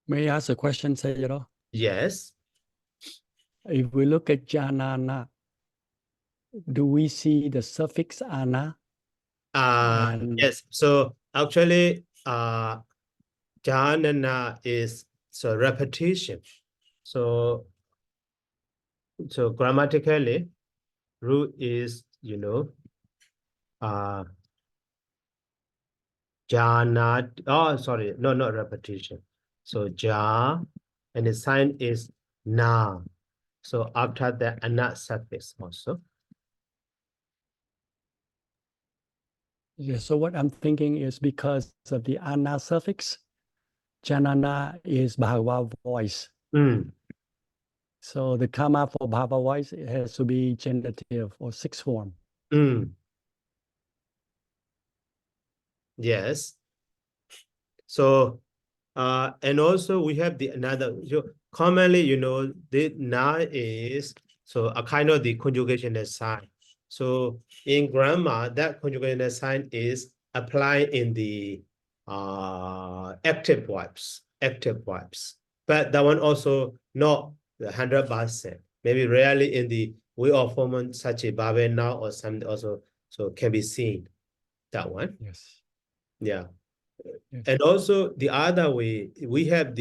Speaker 4: May I ask a question, Sayadaw?
Speaker 1: Yes.
Speaker 4: If we look at janana, do we see the suffix ana? And
Speaker 1: Yes. So actually, janana is so repetition. So grammatically, root is, you know, janat. Oh, sorry, no, not repetition. So ja, and the sign is na. So after the ana suffix also.
Speaker 4: yeah, so what I'm thinking is because of the ana suffix, janana is Bhagava voice.
Speaker 1: Mm.
Speaker 4: So the karma for Bhagava voice, it has to be genitive or sixth form.
Speaker 1: Mm. Yes. So and also we have the another, so commonly, you know, the na is so a kind of the conjugational sign. So in grammar, that conjugational sign is applied in the active verbs, but that one also not 100%. Maybe rarely in the way of form such a Babel now or something also, so can be seen, that one.
Speaker 4: Yes.
Speaker 1: Yeah.
Speaker 4: Yes.
Speaker 1: And also the other way, we have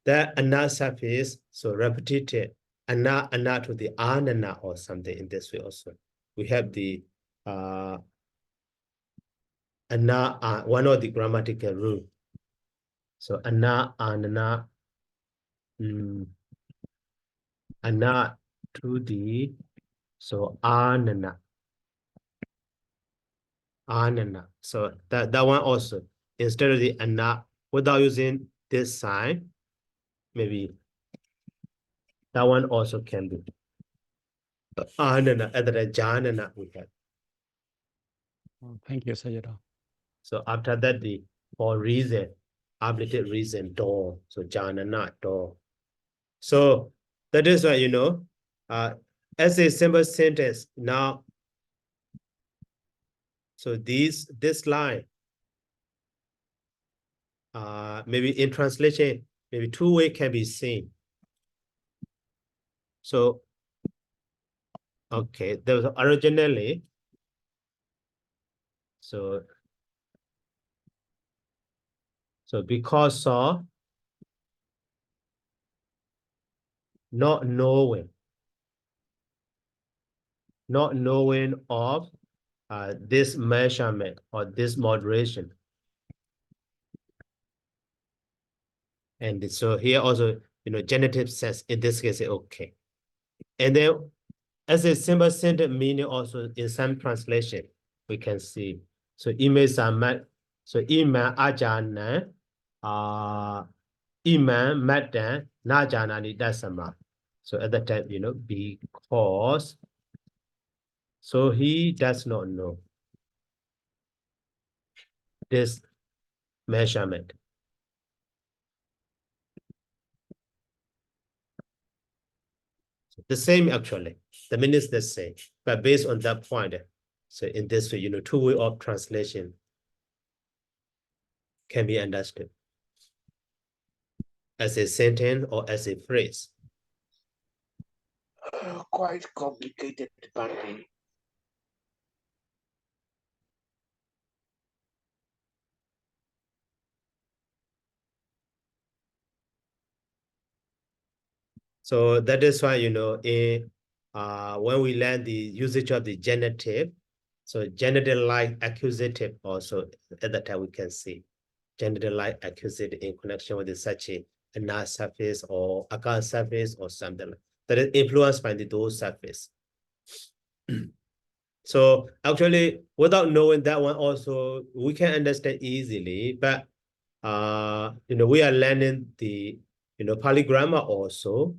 Speaker 1: that ana suffix, so repeated ana to the anana or something in this way also. We have the ana, one of the grammatical rule. So ana, anana, ana to the, so anana. So that one also, instead of the ana, without using this sign, maybe that one also can be. Anana, other than janana we have.
Speaker 4: Oh, thank you, Sayadaw.
Speaker 1: So after that, the for reason, obligated reason, door. So janana, door. So that is why, you know, as a simple sentence now. So this line, maybe in translation, maybe two way can be seen. So, okay, there was originally, so because of not knowing of this measurement or this moderation. And so here also, you know, genitive sense, in this case, okay. And then as a simple sentence meaning also in some translation, we can see. So image are met, so iman ajana, iman matan, najana ni dasama. So at that time, you know, because, so he does not know this measurement. The same actually, the meaning is the same, but based on that point, so in this way, you know, two way of translation can be understood as a sentence or as a phrase.
Speaker 3: Quite complicated, Bhante.
Speaker 1: So that is why, you know, when we learn the usage of the genitive, so genitive like accusative also at that time we can see genitive like accusative in connection with such a na suffix or aka suffix or something like that is influenced by those suffix. So actually, without knowing that one also, we can understand easily, but you know, we are learning the, you know, Pali grammar also.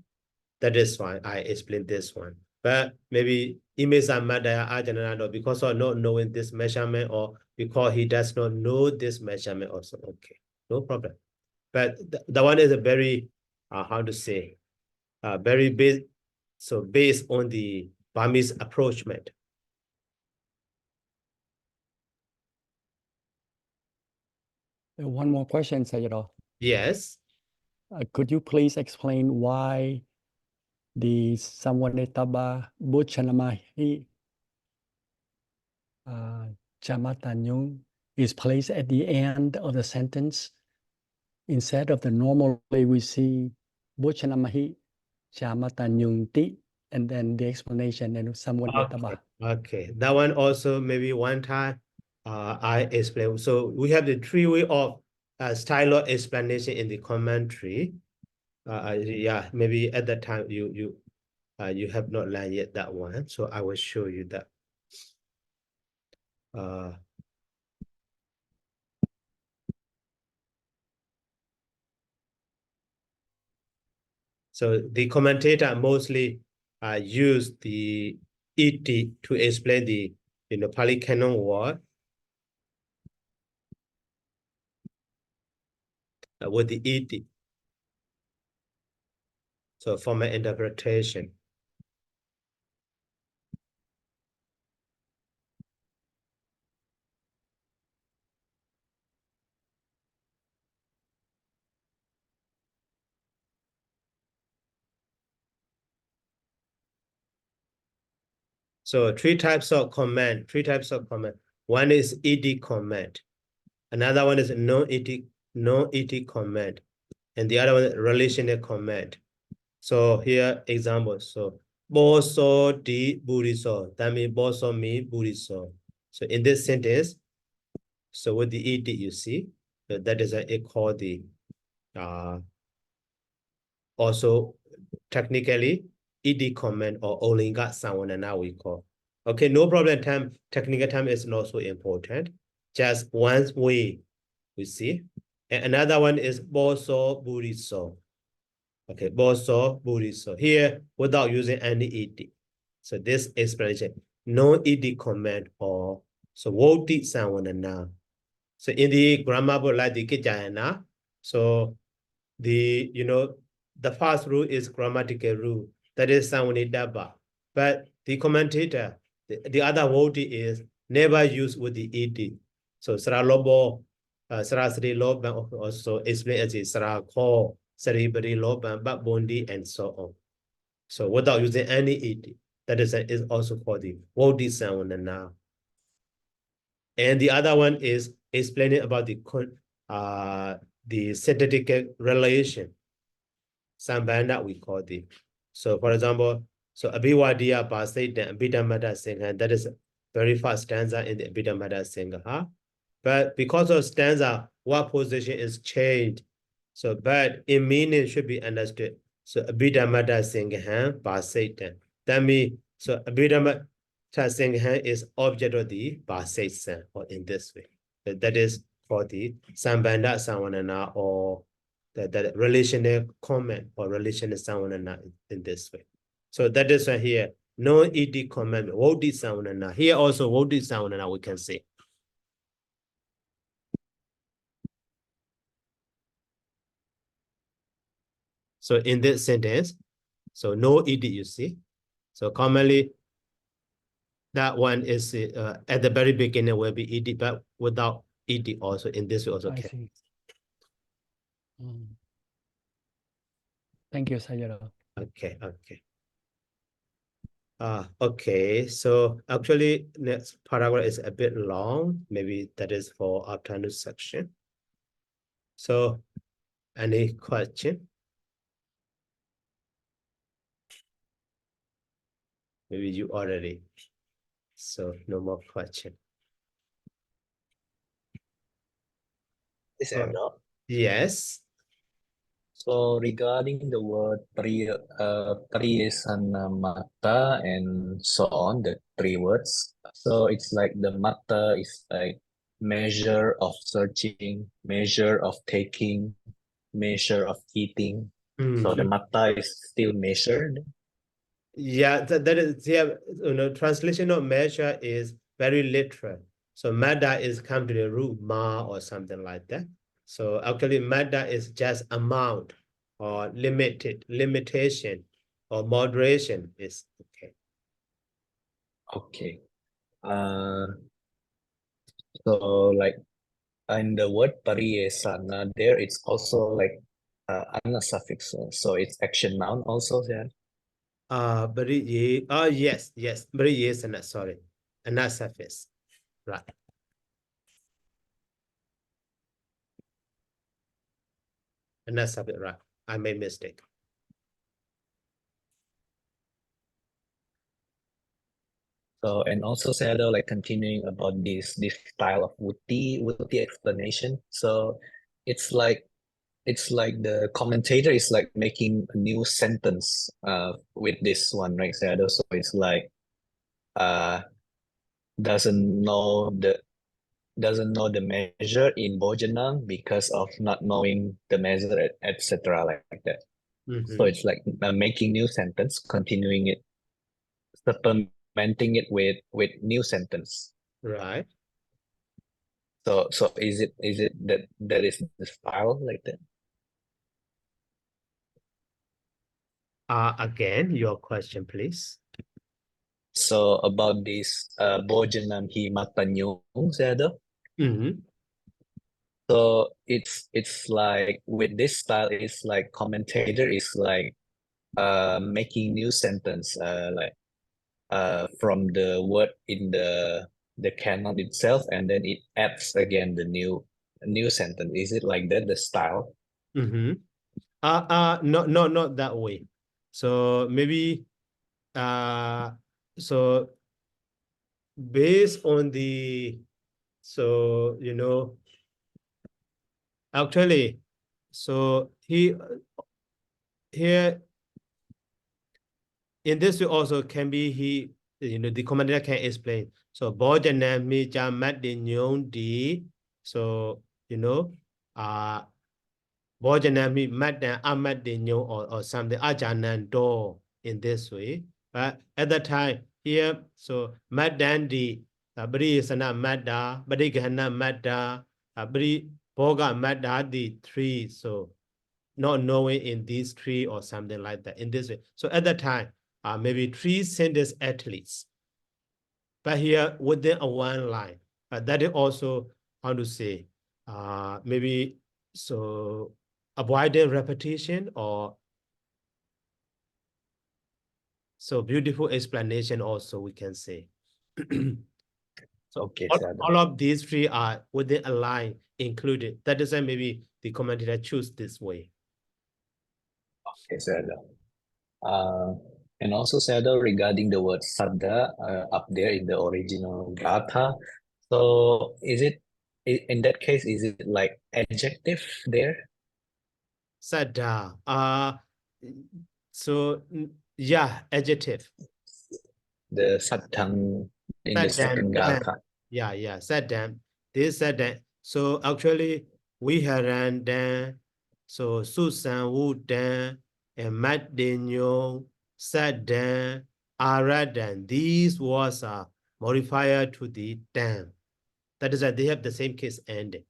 Speaker 1: That is fine. I explained this one. But maybe image and madaya ajananado because of not knowing this measurement or because he does not know this measurement also. Okay, no problem. But the one is a very, how to say, very big. So based on the Burmese approachment.
Speaker 4: One more question, Sayadaw.
Speaker 1: Yes.
Speaker 4: could you please explain why the Sawanetaba Buchanamahi Chamatanyung is placed at the end of the sentence instead of the normally we see Buchanamahi Chamatanyung Ti and then the explanation and Sawanetaba.
Speaker 1: Okay, that one also maybe one time I explain. So we have the three way of style of explanation in the commentary. Yeah, maybe at that time you have not learned yet that one, so I will show you that. So the commentator mostly use the ET to explain the Pali Canon word with the ET. So for my interpretation. So three types of comment. One is ED comment. Another one is non-ED comment. And the other one is relational comment. So here examples. So boso di buriso. That means boso me buriso. So in this sentence, so with the ED you see, that is called the also technically ED comment or Olinga Sawanana we call. Okay, no problem time. Technical time is not so important. Just one way we see. And another one is boso buriso. Okay, boso buriso. Here without using any ED. So this explanation, no ED comment or so woti sawanana. So in the grammar book like the Kijayana, so the the first rule is grammatical rule, that is sawanidaba. But the commentator, the other word is never use with the ed. So saralobo, sarasri loban also explain as sarako, saribari loban, but bondi and so on. So without using any ed, that is also called the word sawanana. And the other one is explaining about the synthetic relation. Sambanda we call it. So for example, so Abiwadia Basaitan Abhidhamata Singha, that is very first stanza in the Abhidhamata Singha. But because of stanza, what position is changed. So but in meaning should be understood. So Abhidhamata Singha Basaitan. That means so Abhidhamata Singha is object of the Basaitan, or in this way. That is for the Sambanda Sawanana or the relational comment or relational sawanana in this way. So that is why here, no ed comment, wodi sawanana. Here also wodi sawanana we can say. So in this sentence, so no ed you see. So commonly that one is at the very beginning will be ed, but without ed also in this way also
Speaker 4: I
Speaker 1: can.
Speaker 4: see. Thank you, Sayadaw.
Speaker 1: Okay. Okay, so actually next paragraph is a bit long. Maybe that is for afternoon section. So any question? Maybe you already. So no more question. Yes.
Speaker 5: So regarding the word priyesana mata and so on, the three words. So it's like the mata is like measure of searching, measure of taking, measure of eating. So the mata is still measured.
Speaker 1: Yeah, that is, yeah, translation of measure is very literal. So mada is come to the root ma or something like that. So actually mada is just amount or limitation or moderation is okay.
Speaker 5: Okay. So like in the word pariyesana, there it's also like Anna suffix. So it's action noun also, yeah.
Speaker 1: Yes, very yes, and sorry, and not surface, right? And that's surface, right? I made mistake.
Speaker 5: So, and also Shadow, like continuing about this style of Wuti explanation. So it's like the commentator is like making a new sentence with this one, right, Shadow? So it's like doesn't know the measure in Bojanang because of not knowing the measure, etc. like that. So it's like making new sentence, continuing it, supplementing it with new sentence.
Speaker 1: Right.
Speaker 5: So is it that is the style like that?
Speaker 1: Again, your question, please.
Speaker 5: So about this Bojanam hi matanyung, Shadow. So it's like with this style, it's like commentator is like making new sentence like from the word in the canon itself, and then it adds again the new sentence. Is it like that, the style?
Speaker 1: Not that way. So maybe so based on the, so actually, so here in this way also can be the commentator can explain. So Bojanam mi jamat de nyong di. So Bojanam mi matan amat de nyong or something ajanan do in this way. But at that time here, so matan di bri sana mata, bri gana mata, bri boga mata di 3. So not knowing in these 3 or something like that in this way. So at that time, maybe 3 sentence at least. But here within a one line, that is also how to say, maybe so avoiding repetition or so beautiful explanation also we can say. So
Speaker 5: Okay,
Speaker 1: all of these 3 are within a line included. That is why maybe the commentator choose this way.
Speaker 5: Okay, Shadow. And also Shadow, regarding the word Sada up there in the original Gatha. So is it in that case, is it like adjective there?
Speaker 1: Sada. So yeah, adjective.
Speaker 5: The Saddang in the second Gatha.
Speaker 1: Yeah, Saddam. This Saddam. So actually we had then so Susan Woodan and Matt Daniel, Saddam, Aradan. These words are modifier to the dam. That is why they have the same case ending.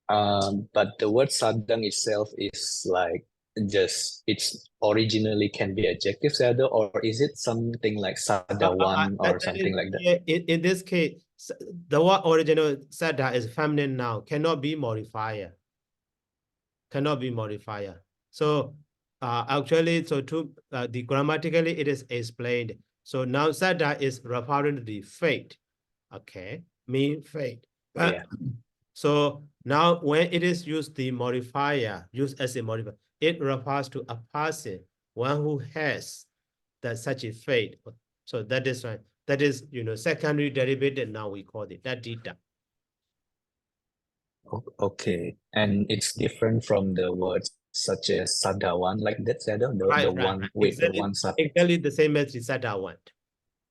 Speaker 5: But the word Saddang itself is like just it's originally can be adjective Shadow, or is it something like Sadawan or something like that?
Speaker 1: In this case, the word original Sada is feminine noun, cannot be modifier. Cannot be modifier. So actually, so the grammatically it is explained. So now Sada is referring to the fate. Okay, mean fate.
Speaker 5: Yeah.
Speaker 1: So now when it is used the modifier, used as a modifier, it refers to a person, one who has that such a fate. So that is right. That is, secondary derivative, now we call it that data.
Speaker 5: Okay. And it's different from the words such as Sadawan, like that, Shadow, the one with
Speaker 1: exactly,
Speaker 5: the one suffix.
Speaker 1: exactly the same as the Sada one.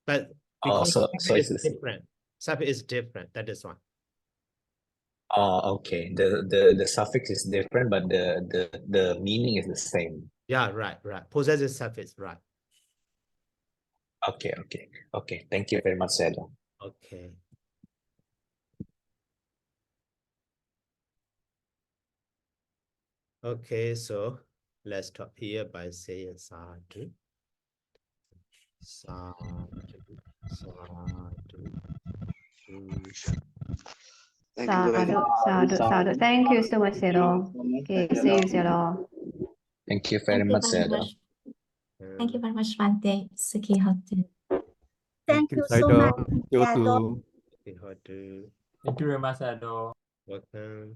Speaker 1: But because
Speaker 5: so
Speaker 1: it's
Speaker 5: it's
Speaker 1: different. Suffix is different. That is one.
Speaker 5: okay. The suffix is different, but the meaning is the same.
Speaker 1: Yeah, right. Possessive suffix, right.
Speaker 5: Okay. Thank you very much, Shadow.
Speaker 1: Okay. Okay, so let's stop here by saying sadhu. Sadhu. Sadhu.
Speaker 2: Thank you very
Speaker 6: Sadhu,
Speaker 2: much.
Speaker 6: sadhu, sadhu. Thank you so much, Zero. Okay, see you, Zero.
Speaker 5: Thank you very
Speaker 7: Thank you
Speaker 5: much,
Speaker 7: very
Speaker 5: Zero.
Speaker 7: much. Thank you very much, Bante. Sukihotu.
Speaker 8: Thank you so
Speaker 1: Sayadaw.
Speaker 8: much,
Speaker 3: You
Speaker 8: Yado.
Speaker 3: too.
Speaker 1: Sukihotu.
Speaker 3: Thank you very much, Ado.
Speaker 1: Welcome.